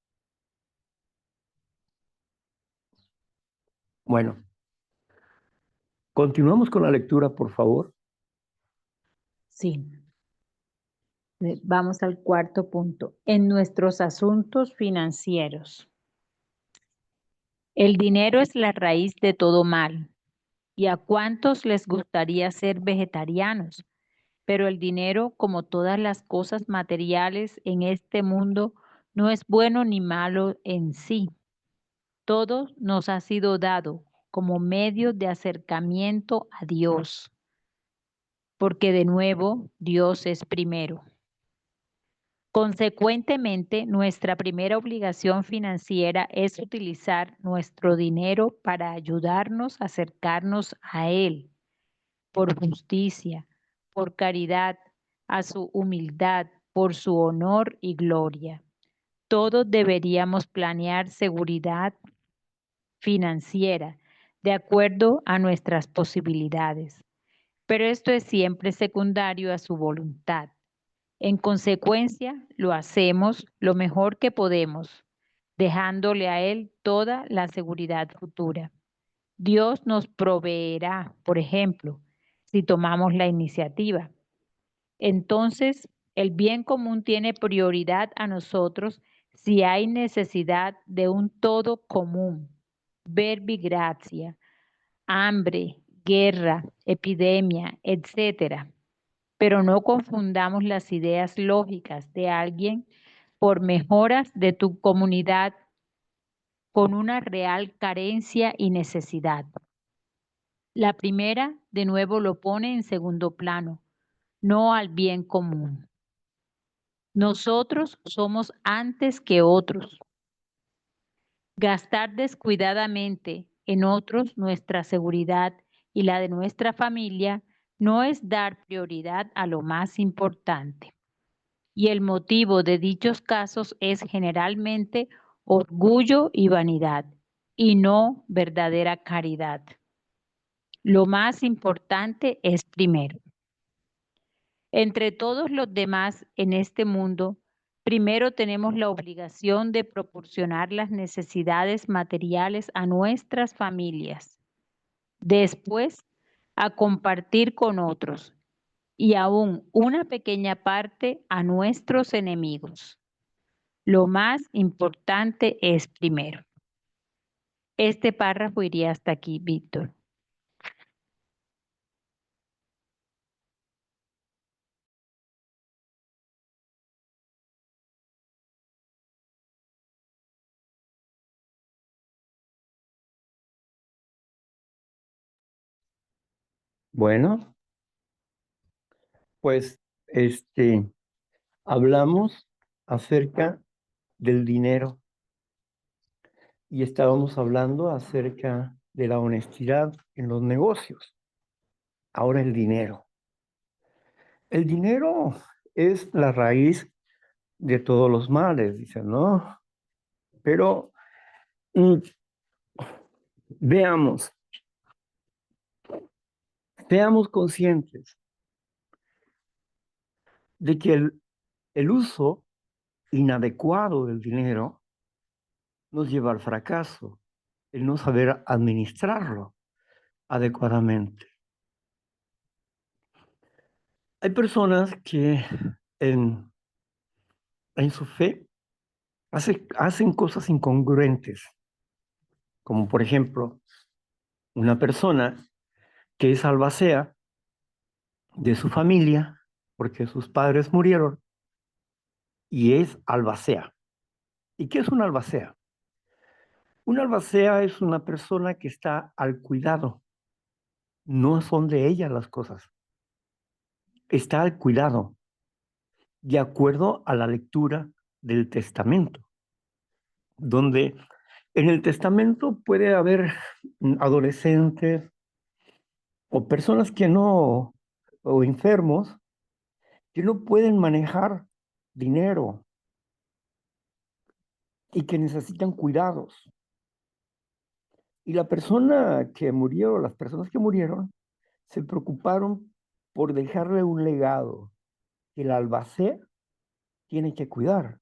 Bueno, Continuamos con la lectura, por favor.
Sí. Vamos al cuarto punto. En nuestros asuntos financieros. El dinero es la raíz de todo mal. ¿Y a cuántos les gustaría ser vegetarianos? Pero el dinero, como todas las cosas materiales en este mundo, no es bueno ni malo en sí. Todo nos ha sido dado como medio de acercamiento a Dios, porque de nuevo Dios es primero. Consecuentemente, nuestra primera obligación financiera es utilizar nuestro dinero para ayudarnos a acercarnos a Él por justicia, por caridad, a su humildad, por su honor y gloria. Todos deberíamos planear seguridad financiera de acuerdo a nuestras posibilidades, pero esto es siempre secundario a su voluntad. En consecuencia, lo hacemos lo mejor que podemos, dejándole a Él toda la seguridad futura. Dios nos proveerá, por ejemplo, si tomamos la iniciativa. Entonces, el bien común tiene prioridad a nosotros si hay necesidad de un todo común. Verbi gracia, hambre, guerra, epidemia, etcétera. Pero no confundamos las ideas lógicas de alguien por mejoras de tu comunidad con una real carencia y necesidad. La primera, de nuevo, lo pone en segundo plano, no al bien común. Nosotros somos antes que otros. Gastar descuidadamente en otros nuestra seguridad y la de nuestra familia no es dar prioridad a lo más importante. Y el motivo de dichos casos es generalmente orgullo y vanidad, y no verdadera caridad. Lo más importante es primero. Entre todos los demás en este mundo, primero tenemos la obligación de proporcionar las necesidades materiales a nuestras familias. Después, a compartir con otros y aún una pequeña parte a nuestros enemigos. Lo más importante es primero. Este párrafo iría hasta aquí, Víctor.
Bueno, pues hablamos acerca del dinero y estábamos hablando acerca de la honestidad en los negocios. Ahora el dinero. El dinero es la raíz de todos los males, dicen, ¿no? Pero mm, veamos, seamos conscientes de que el uso inadecuado del dinero nos lleva al fracaso, el no saber administrarlo adecuadamente. Hay personas que en su fe hacen cosas incongruentes, como por ejemplo, una persona que es albacea de su familia porque sus padres murieron y es albacea. ¿Y qué es un albacea? Un albacea es una persona que está al cuidado. No son de ella las cosas. Está al cuidado, de acuerdo a la lectura del testamento, donde en el testamento puede haber adolescentes o personas que no, o enfermos, que no pueden manejar dinero y que necesitan cuidados. Y la persona que murió, las personas que murieron, se preocuparon por dejarle un legado que el albacea tiene que cuidar,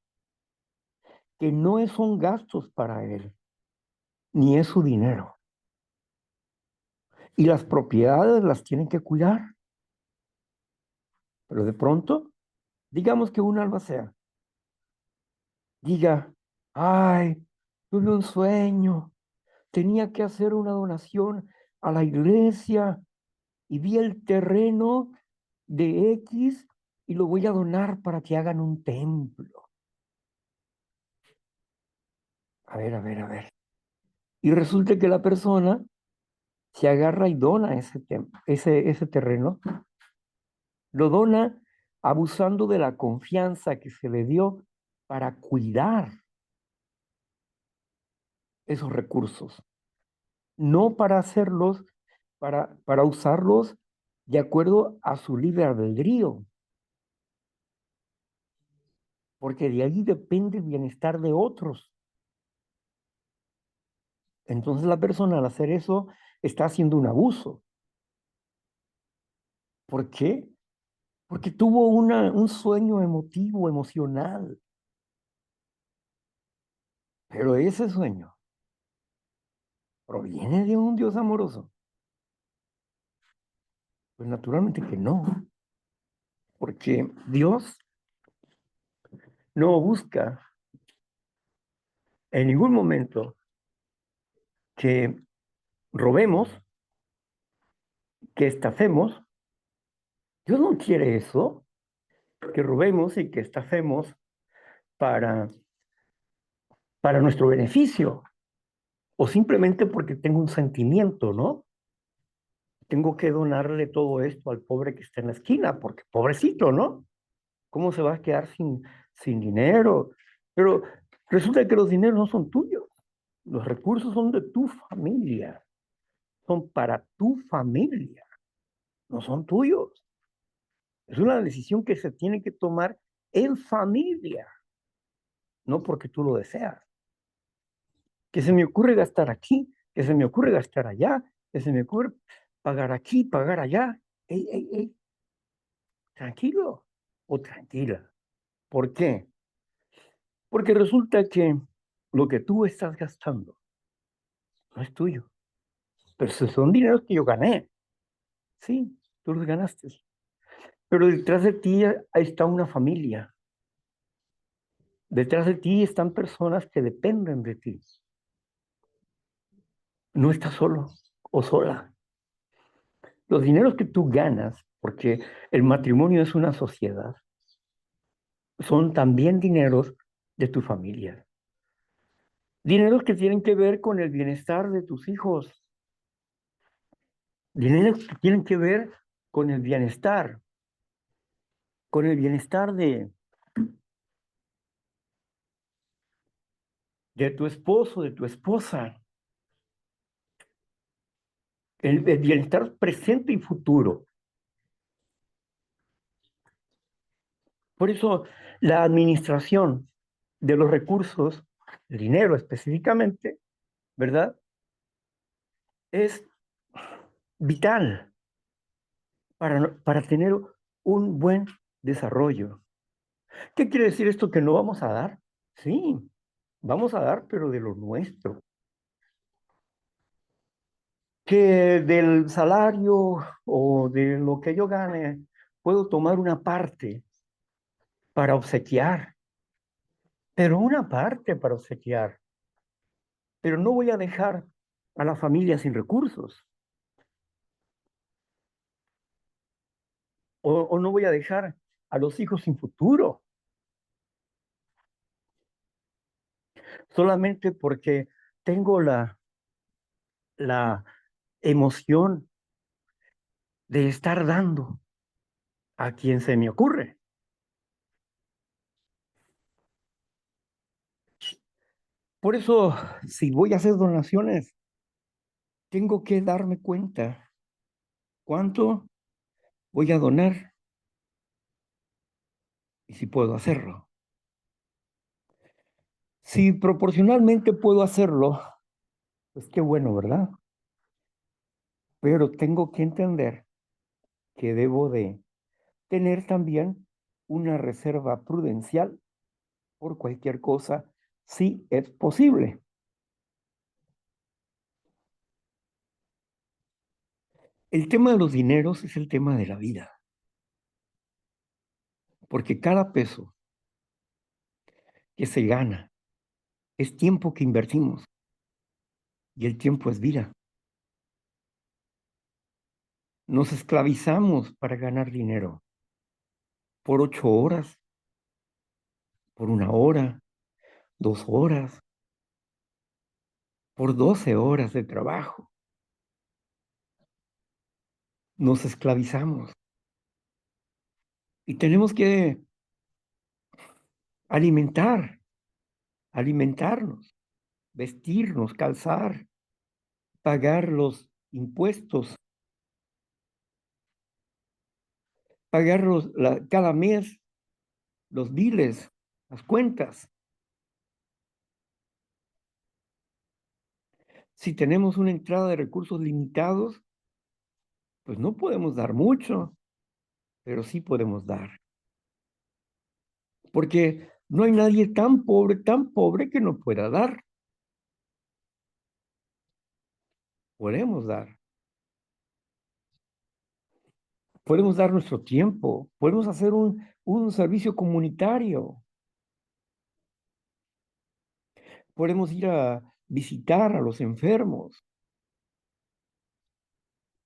que no son gastos para él, ni es su dinero. y las propiedades las tienen que cuidar. Pero de pronto, digamos que un albacea diga, ay, tuve un sueño, tenía que hacer una donación a la iglesia y vi el terreno de X y lo voy a donar para que hagan un templo. A ver, a ver, a ver. Y resulta que la persona se agarra y dona ese terreno, lo dona abusando de la confianza que se le dio para cuidar esos recursos, no para hacerlos, para usarlos de acuerdo a su libre albedrío, porque de ahí depende el bienestar de otros. Entonces la persona al hacer eso está haciendo un abuso. ¿Por qué? Porque tuvo un sueño emotivo, emocional, pero ese sueño proviene de un Dios amoroso. Pues naturalmente que no, porque Dios no busca en ningún momento que robemos, que estafemos. Dios no quiere eso, que robemos y que estafemos para, para nuestro beneficio, o simplemente porque tengo un sentimiento, ¿no? Tengo que donarle todo esto al pobre que está en la esquina, porque pobrecito, ¿no? ¿Cómo se va a quedar sin dinero? Pero resulta que los dineros no son tuyos. Los recursos son de tu familia, son para tu familia, no son tuyos. Es una decisión que se tiene que tomar en familia, no porque tú lo deseas. Que se me ocurre gastar aquí, que se me ocurre gastar allá, que se me ocurre pagar aquí, pagar allá. Ey, ey, ey, tranquilo o tranquila. ¿Por qué? Porque resulta que lo que tú estás gastando no es tuyo, pero son dineros que yo gané. Sí, tú los ganaste. Pero detrás de ti está una familia. Detrás de ti están personas que dependen de ti. No estás solo o sola. Los dineros que tú ganas, porque el matrimonio es una sociedad, son también dineros de tu familia. Dineros que tienen que ver con el bienestar de tus hijos. Dineros que tienen que ver con con el bienestar de tu esposo, de tu esposa. El bienestar presente y futuro. Por eso la administración de los recursos, el dinero específicamente, ¿verdad? Es vital para tener un buen desarrollo. ¿Qué quiere decir esto que no vamos a dar? Sí, vamos a dar, pero de lo nuestro. Que del salario o de lo que yo gane, puedo tomar una parte para obsequiar, pero una parte para obsequiar. Pero no voy a dejar a la familia sin recursos o no voy a dejar a los hijos sin futuro, solamente porque tengo la emoción de estar dando a quien se me ocurre. Por eso, si voy a hacer donaciones, tengo que darme cuenta cuánto voy a donar y si puedo hacerlo. Si proporcionalmente puedo hacerlo, pues qué bueno, ¿verdad? Pero tengo que entender que debo de tener también una reserva prudencial por cualquier cosa, si es posible. El tema de los dineros es el tema de la vida, porque cada peso que se gana es tiempo que invertimos y el tiempo es vida. Nos esclavizamos para ganar dinero por 8 horas, por 1 hora, 2 horas, por 12 horas de trabajo. Nos esclavizamos y tenemos que alimentarnos, vestirnos, calzar, pagar los impuestos, pagar cada mes los biles, las cuentas. Si tenemos una entrada de recursos limitados, pues no podemos dar mucho, pero sí podemos dar. Porque no hay nadie tan pobre que no pueda dar. Podemos dar. Podemos dar nuestro tiempo. Podemos hacer un servicio comunitario. Podemos ir a visitar a los enfermos.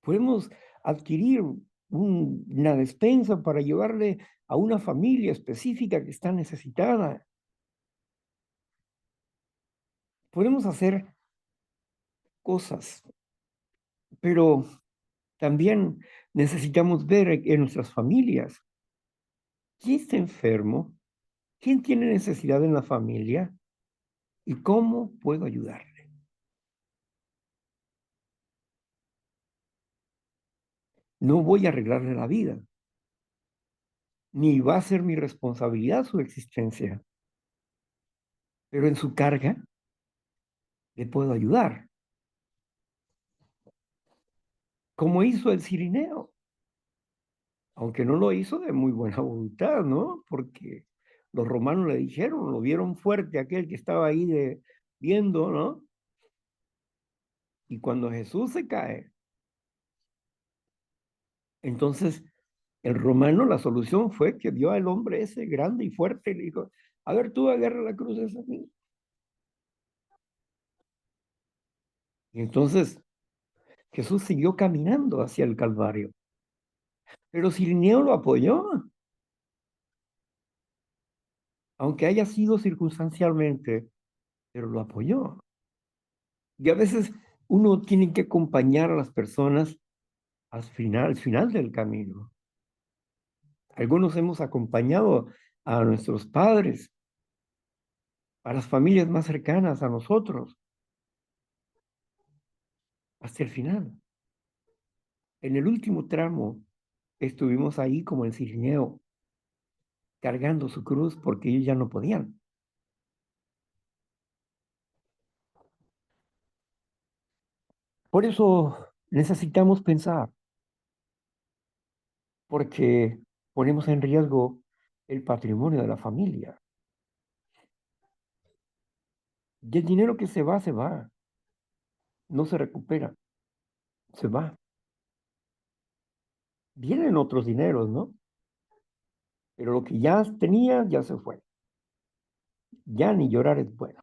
Podemos adquirir una despensa para llevarle a una familia específica que está necesitada. Podemos hacer cosas, pero también necesitamos ver en nuestras familias quién está enfermo, quién tiene necesidad en la familia y cómo puedo ayudarle. No voy a arreglarle la vida, ni va a ser mi responsabilidad su existencia, pero en su carga le puedo ayudar, como hizo el Cirineo, aunque no lo hizo de muy buena voluntad, ¿no? Porque los romanos le dijeron, lo vieron fuerte aquel que estaba ahí viendo, ¿no? Y cuando Jesús se cae, entonces el romano, la solución fue que vio al hombre ese grande y fuerte y le dijo, a ver, tú agarra la cruz esa. Y entonces Jesús siguió caminando hacia el Calvario. Pero Cirineo lo apoyó, aunque haya sido circunstancialmente, pero lo apoyó. Y a veces uno tiene que acompañar a las personas al final del camino. Algunos hemos acompañado a nuestros padres, a las familias más cercanas a nosotros, hasta el final. En el último tramo estuvimos ahí como el Cirineo, cargando su cruz porque ellos ya no podían. Por eso necesitamos pensar, porque ponemos en riesgo el patrimonio de la familia. Y el dinero que se va, no se recupera, se va. Vienen otros dineros, ¿no? Pero lo que ya tenías ya se fue. Ya ni llorar es bueno.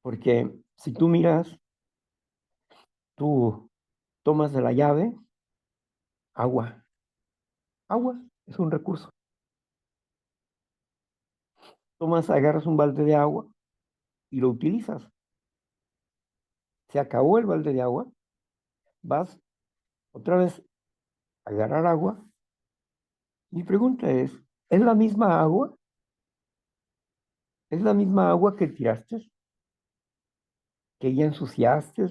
Porque si tú miras, tú tomas de la llave agua. Agua es un recurso. Agarras un balde de agua y lo utilizas. Se acabó el balde de agua, vas otra vez a agarrar agua. Mi pregunta ¿es la misma agua? ¿Es la misma agua que tiraste? ¿Que ya ensuciaste?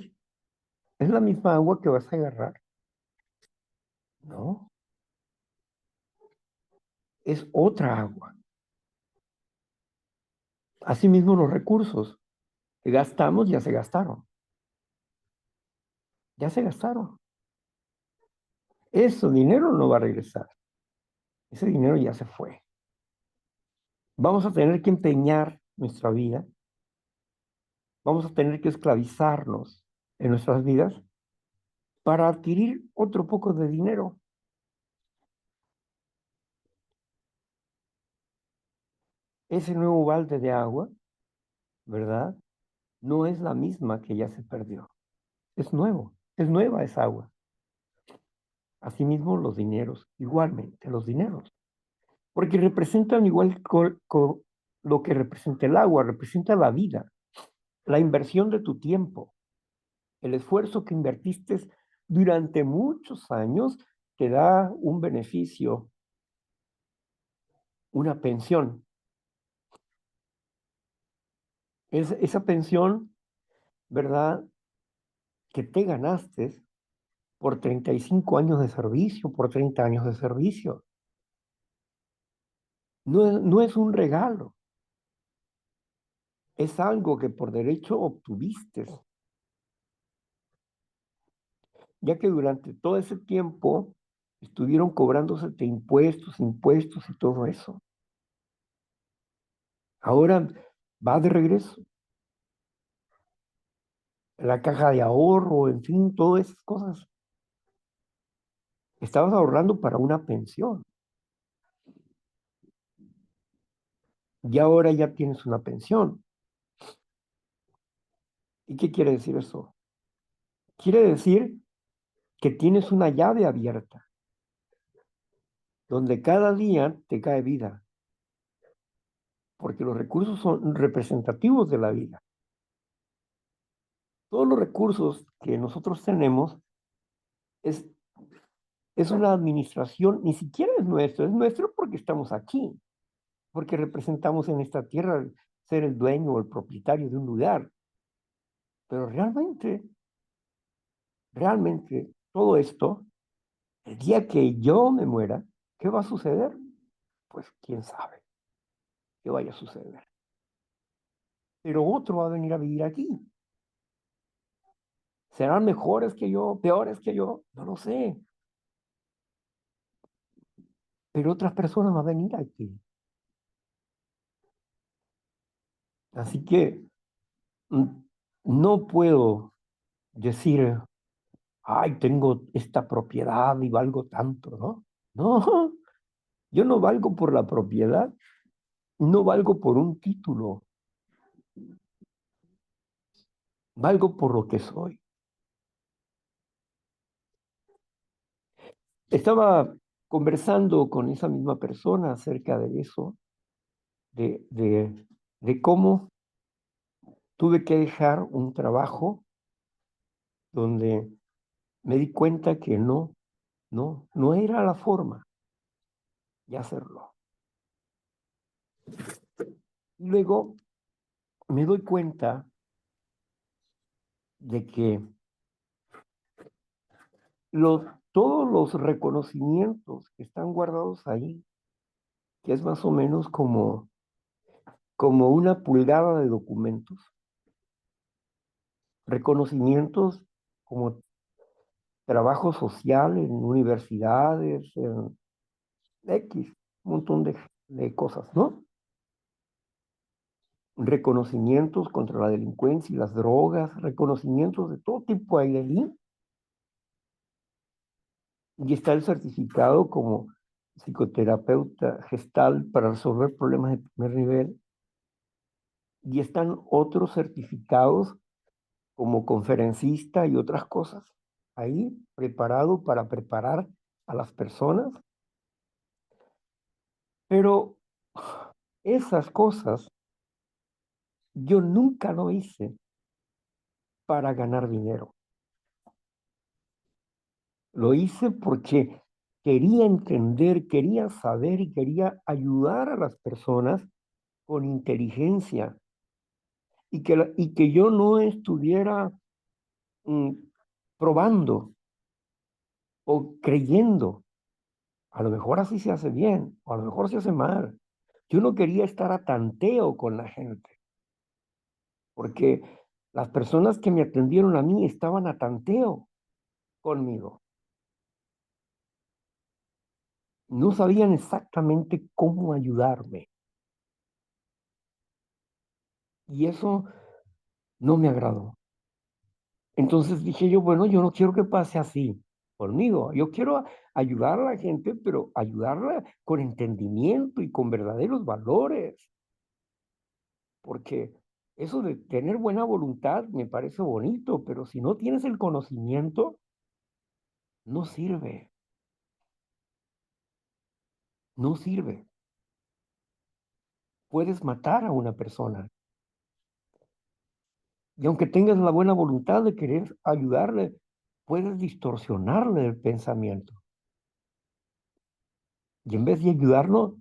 ¿Es la misma agua que vas a agarrar? No, es otra agua. Asimismo, los recursos que gastamos ya se gastaron. Ya se gastaron. Ese dinero no va a regresar. Ese dinero ya se fue. Vamos a tener que empeñar nuestra vida. Vamos a tener que esclavizarnos en nuestras vidas para adquirir otro poco de dinero. Ese nuevo balde de agua, ¿verdad? No es la misma que ya se perdió. Es nuevo, es nueva esa agua. Asimismo, los dineros, igualmente, los dineros, porque representan igual lo que representa el agua, representa la vida, la inversión de tu tiempo, el esfuerzo que invertiste durante muchos años te da un beneficio, una pensión. Esa pensión, ¿verdad? Que te ganaste por 35 años de servicio, por 30 años de servicio. No es un regalo, es algo que por derecho obtuviste, ya que durante todo ese tiempo estuvieron cobrándose de impuestos y todo eso. Ahora va de regreso. La caja de ahorro, en fin, todas esas cosas. Estabas ahorrando para una pensión y ahora ya tienes una pensión. ¿Y qué quiere decir eso? Quiere decir que tienes una llave abierta, donde cada día te cae vida, porque los recursos son representativos de la vida. Todos los recursos que nosotros tenemos es, es una administración, ni siquiera es nuestro porque estamos aquí, porque representamos en esta tierra ser el dueño o el propietario de un lugar. Pero realmente, todo esto, el día que yo me muera, ¿qué va a suceder? Pues quién sabe qué vaya a suceder. Pero otro va a venir a vivir aquí. ¿Serán mejores que yo, peores que yo? No lo sé. Pero otras personas van a venir aquí. Así que mm, no puedo decir, ay, tengo esta propiedad y valgo tanto, ¿no? No, yo no valgo por la propiedad, no valgo por un título, valgo por lo que soy. Estaba conversando con esa misma persona acerca de eso, de cómo tuve que dejar un trabajo donde me di cuenta que no era la forma de hacerlo. Luego me doy cuenta de que todos los reconocimientos que están guardados ahí, que es más o menos como una pulgada de documentos, reconocimientos como trabajo social en universidades, en X, un montón de cosas, ¿no? Reconocimientos contra la delincuencia y las drogas, reconocimientos de todo tipo hay ahí. Y está el certificado como psicoterapeuta gestal para resolver problemas de primer nivel. Y están otros certificados como conferencista y otras cosas ahí preparado para preparar a las personas. Pero esas cosas yo nunca lo hice para ganar dinero. Lo hice porque quería entender, quería saber y quería ayudar a las personas con inteligencia y que yo no estuviera mm, probando o creyendo. A lo mejor así se hace bien, o a lo mejor se hace mal. Yo no quería estar a tanteo con la gente, porque las personas que me atendieron a mí estaban a tanteo conmigo. No sabían exactamente cómo ayudarme. Y eso no me agradó. Entonces dije yo, bueno, yo no quiero que pase así conmigo. Yo quiero ayudar a la gente, pero ayudarla con entendimiento y con verdaderos valores, porque eso de tener buena voluntad me parece bonito, pero si no tienes el conocimiento, no sirve, no sirve. Puedes matar a una persona. Y aunque tengas la buena voluntad de querer ayudarle, puedes distorsionarle el pensamiento. Y en vez de ayudarlo,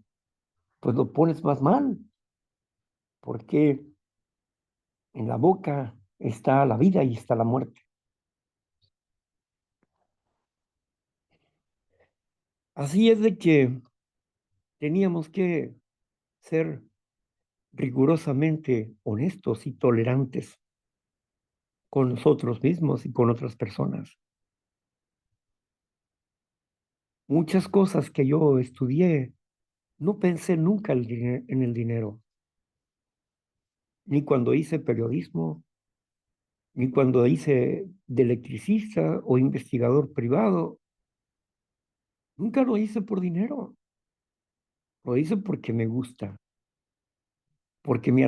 pues lo pones más mal, porque en la boca está la vida y está la muerte. Así es de que teníamos que ser rigurosamente honestos y tolerantes con nosotros mismos y con otras personas. Muchas cosas que yo estudié, no pensé nunca en el dinero, ni cuando hice periodismo, ni cuando hice de electricista o investigador privado. Nunca lo hice por dinero, lo hice porque me gusta, porque me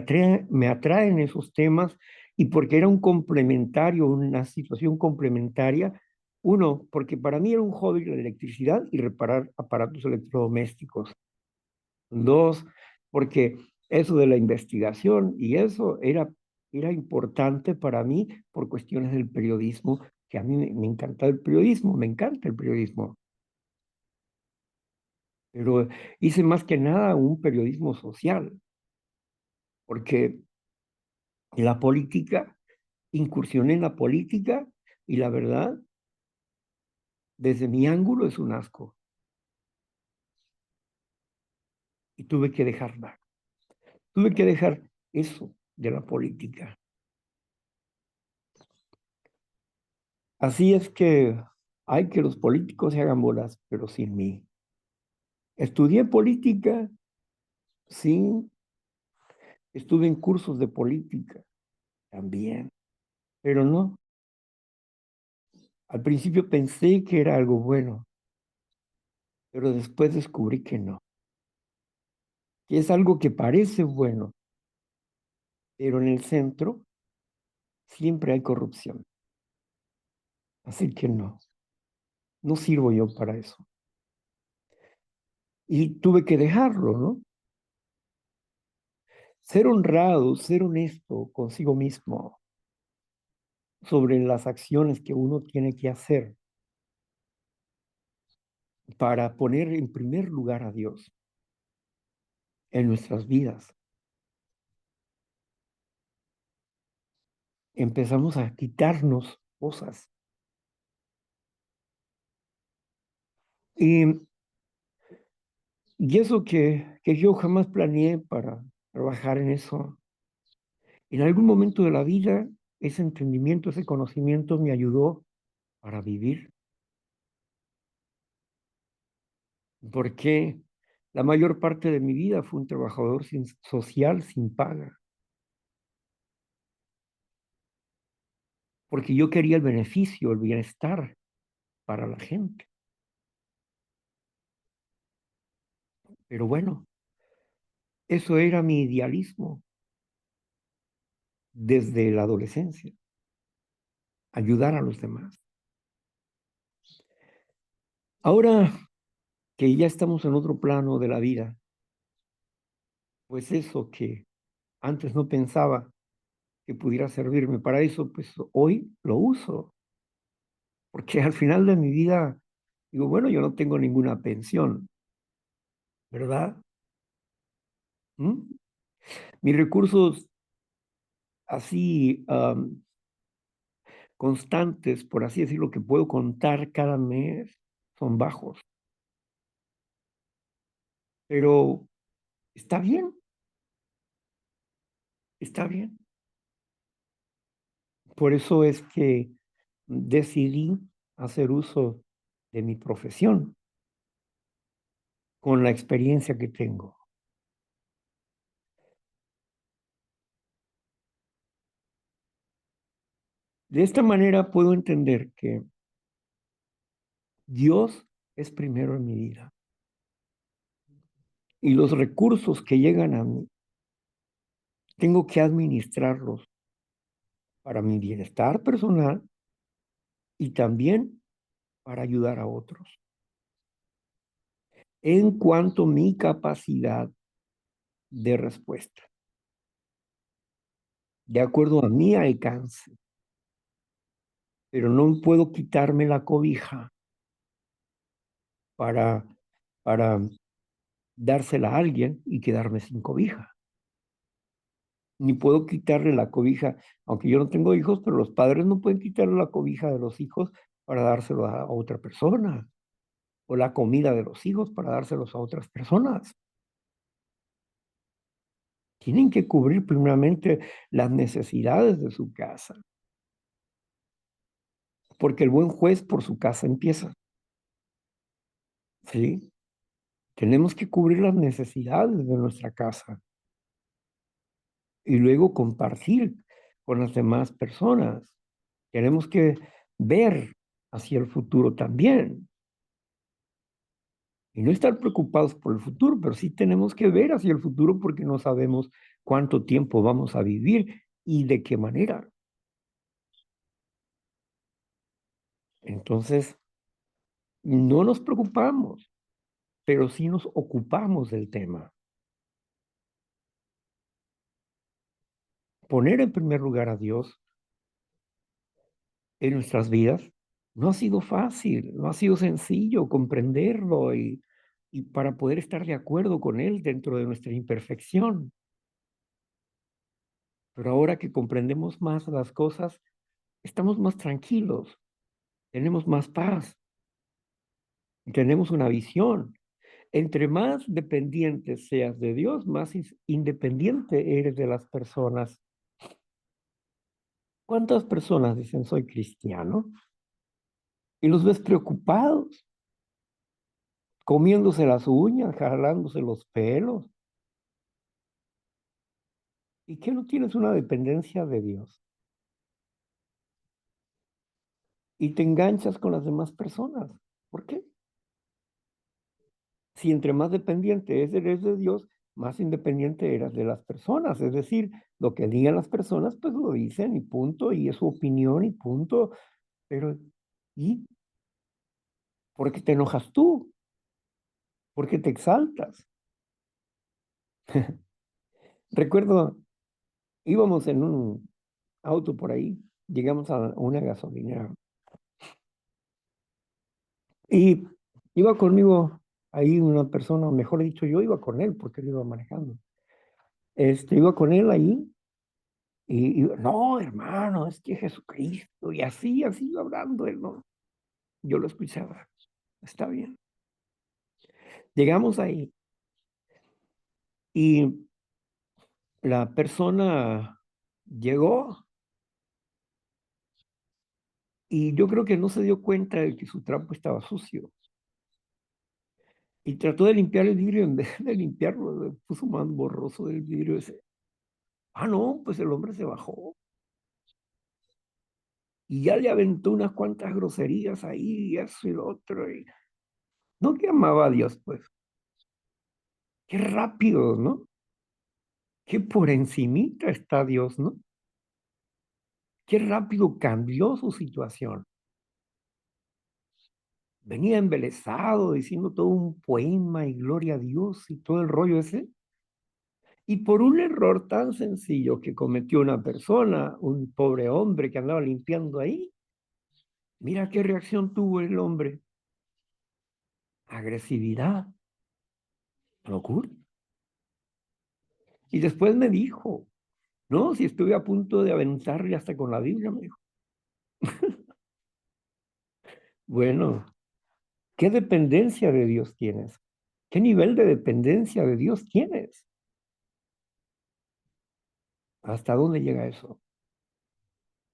atraen esos temas y porque era un complementario, una situación complementaria. Uno, porque para mí era un hobby la electricidad y reparar aparatos electrodomésticos. Dos, porque eso de la investigación y eso era importante para mí por cuestiones del periodismo, que a mí me encanta el periodismo, me encanta el periodismo. Pero hice más que nada un periodismo social, porque la política, incursioné en la política y la verdad, desde mi ángulo es un asco y tuve que dejarla. Tuve que dejar eso de la política. Así es que hay que los políticos se hagan bolas, pero sin mí. Estudié política, sí, estuve en cursos de política también, pero no. Al principio pensé que era algo bueno, pero después descubrí que no, que es algo que parece bueno, pero en el centro siempre hay corrupción. Así que no, no sirvo yo para eso. Y tuve que dejarlo, ¿no? Ser honrado, ser honesto consigo mismo sobre las acciones que uno tiene que hacer para poner en primer lugar a Dios en nuestras vidas. Empezamos a quitarnos cosas. Y, y eso que yo jamás planeé para trabajar en eso, en algún momento de la vida, ese entendimiento, ese conocimiento me ayudó para vivir, porque la mayor parte de mi vida fue un trabajador social sin paga, porque yo quería el beneficio, el bienestar para la gente. Pero bueno, eso era mi idealismo desde la adolescencia, ayudar a los demás. Ahora que ya estamos en otro plano de la vida, pues eso que antes no pensaba que pudiera servirme para eso, pues hoy lo uso, porque al final de mi vida digo, bueno, yo no tengo ninguna pensión, ¿verdad? ¿Mm? Mis recursos así constantes, por así decirlo, que puedo contar cada mes, son bajos, pero está bien, está bien. Por eso es que decidí hacer uso de mi profesión con la experiencia que tengo. De esta manera puedo entender que Dios es primero en mi vida y los recursos que llegan a mí tengo que administrarlos para mi bienestar personal y también para ayudar a otros. En cuanto a mi capacidad de respuesta, de acuerdo a mi alcance, pero no puedo quitarme la cobija para, para dársela a alguien y quedarme sin cobija. Ni puedo quitarle la cobija, aunque yo no tengo hijos, pero los padres no pueden quitarle la cobija de los hijos para dárselo a otra persona, o la comida de los hijos para dárselos a otras personas. Tienen que cubrir primeramente las necesidades de su casa, porque el buen juez por su casa empieza, ¿sí? Tenemos que cubrir las necesidades de nuestra casa y luego compartir con las demás personas. Tenemos que ver hacia el futuro también y no estar preocupados por el futuro, pero sí tenemos que ver hacia el futuro porque no sabemos cuánto tiempo vamos a vivir y de qué manera. Entonces, no nos preocupamos, pero sí nos ocupamos del tema. Poner en primer lugar a Dios en nuestras vidas no ha sido fácil, no ha sido sencillo comprenderlo y para poder estar de acuerdo con Él dentro de nuestra imperfección. Pero ahora que comprendemos más las cosas, estamos más tranquilos, tenemos más paz, tenemos una visión. Entre más dependiente seas de Dios, más independiente eres de las personas. ¿Cuántas personas dicen soy cristiano? Y los ves preocupados, comiéndose las uñas, jalándose los pelos. ¿Y qué no tienes una dependencia de Dios? Y te enganchas con las demás personas. ¿Por qué? Si entre más dependiente eres de Dios, más independiente eras de las personas. Es decir, lo que digan las personas, pues lo dicen y punto, y es su opinión y punto. Pero, ¿y por qué te enojas tú? ¿Por qué te exaltas? Recuerdo, íbamos en un auto por ahí, llegamos a una gasolinera y iba conmigo ahí una persona, mejor dicho, yo iba con él porque él iba manejando. Iba con él ahí y no, hermano, es que Jesucristo, y así iba hablando él, ¿no? Yo lo escuchaba, está bien. Llegamos ahí y la persona llegó y yo creo que no se dio cuenta de que su trapo estaba sucio. Y trató de limpiar el vidrio, en vez de limpiarlo, le puso más borroso el vidrio ese. Ah, no, pues el hombre se bajó y ya le aventó unas cuantas groserías ahí, y eso y lo otro. Y no que amaba a Dios, pues. Qué rápido, ¿no? Qué por encimita está Dios, ¿no? Qué rápido cambió su situación. Venía embelesado, diciendo todo un poema y gloria a Dios y todo el rollo ese. Y por un error tan sencillo que cometió una persona, un pobre hombre que andaba limpiando ahí, mira qué reacción tuvo el hombre. Agresividad, locura. Y después me dijo, no, si estuve a punto de aventarle hasta con la Biblia, me dijo. Bueno, ¿qué dependencia de Dios tienes? ¿Qué nivel de dependencia de Dios tienes? ¿Hasta dónde llega eso?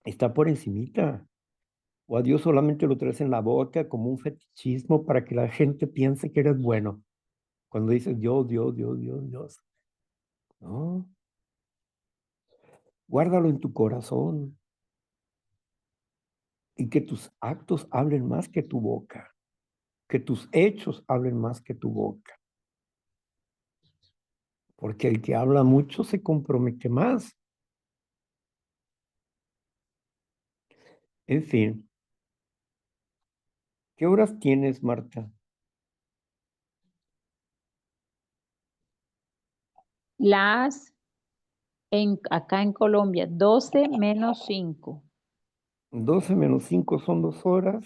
Está por encimita. O a Dios solamente lo traes en la boca como un fetichismo para que la gente piense que eres bueno. Cuando dices Dios, Dios, Dios, Dios, Dios. No, guárdalo en tu corazón. y que tus actos hablen más que tu boca, que tus hechos hablen más que tu boca. Porque el que habla mucho se compromete más. En fin, ¿qué horas tienes, Marta?
Acá en Colombia, 12 menos 5.
12 menos 5 son 2 horas.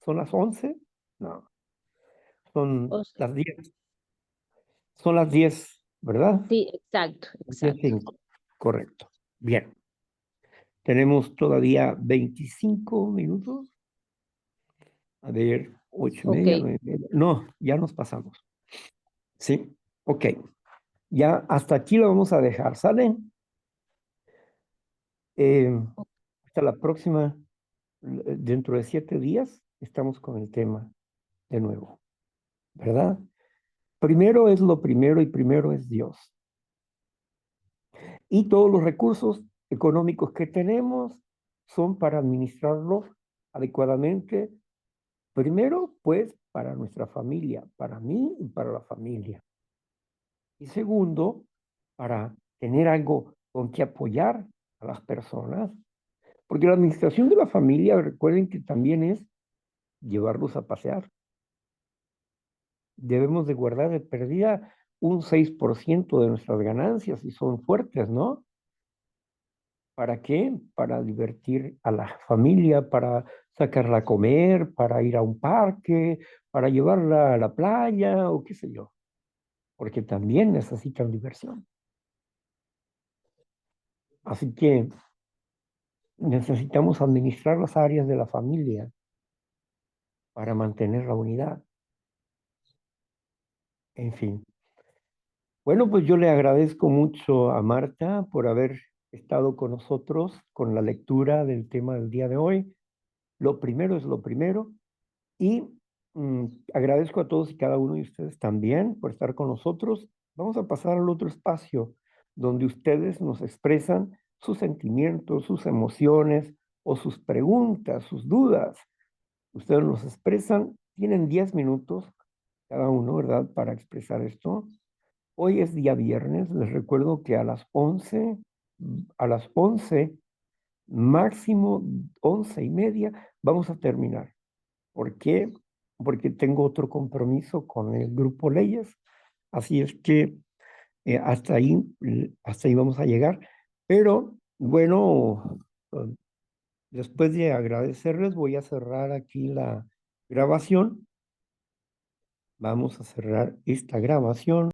¿Son las 11? No, son las 10. Son las 10, ¿verdad?
Sí, exacto,
10:05. Correcto. Bien. Tenemos todavía 25 minutos. A ver, 8:30,
Ok,
9:30. No, ya nos pasamos. Sí, ok. Ya hasta aquí lo vamos a dejar. ¿Salen? Hasta la próxima. Dentro de 7 días estamos con el tema de nuevo, ¿verdad? Primero es lo primero y primero es Dios. Y todos los recursos económicos que tenemos son para administrarlos adecuadamente. Primero, pues, para nuestra familia, para mí y para la familia. Y segundo, para tener algo con que apoyar a las personas. Porque la administración de la familia, recuerden que también es llevarlos a pasear. Debemos de guardar de pérdida un 6% de nuestras ganancias y son fuertes, ¿no? ¿Para qué? Para divertir a la familia, para sacarla a comer, para ir a un parque, para llevarla a la playa o qué sé yo, porque también necesitan diversión. Así que necesitamos administrar las áreas de la familia para mantener la unidad. En fin. Bueno, pues yo le agradezco mucho a Marta por haber estado con nosotros con la lectura del tema del día de hoy. Lo primero es lo primero. Y agradezco a todos y cada uno de ustedes también por estar con nosotros. Vamos a pasar al otro espacio donde ustedes nos expresan sus sentimientos, sus emociones o sus preguntas, sus dudas. Ustedes nos expresan, tienen 10 minutos cada uno, ¿verdad?, para expresar esto. Hoy es día viernes, les recuerdo que a las 11, máximo 11:30, vamos a terminar. ¿Por qué? Porque tengo otro compromiso con el grupo Leyes, así es que hasta ahí vamos a llegar. Pero bueno, después de agradecerles, voy a cerrar aquí la grabación. Vamos a cerrar esta grabación.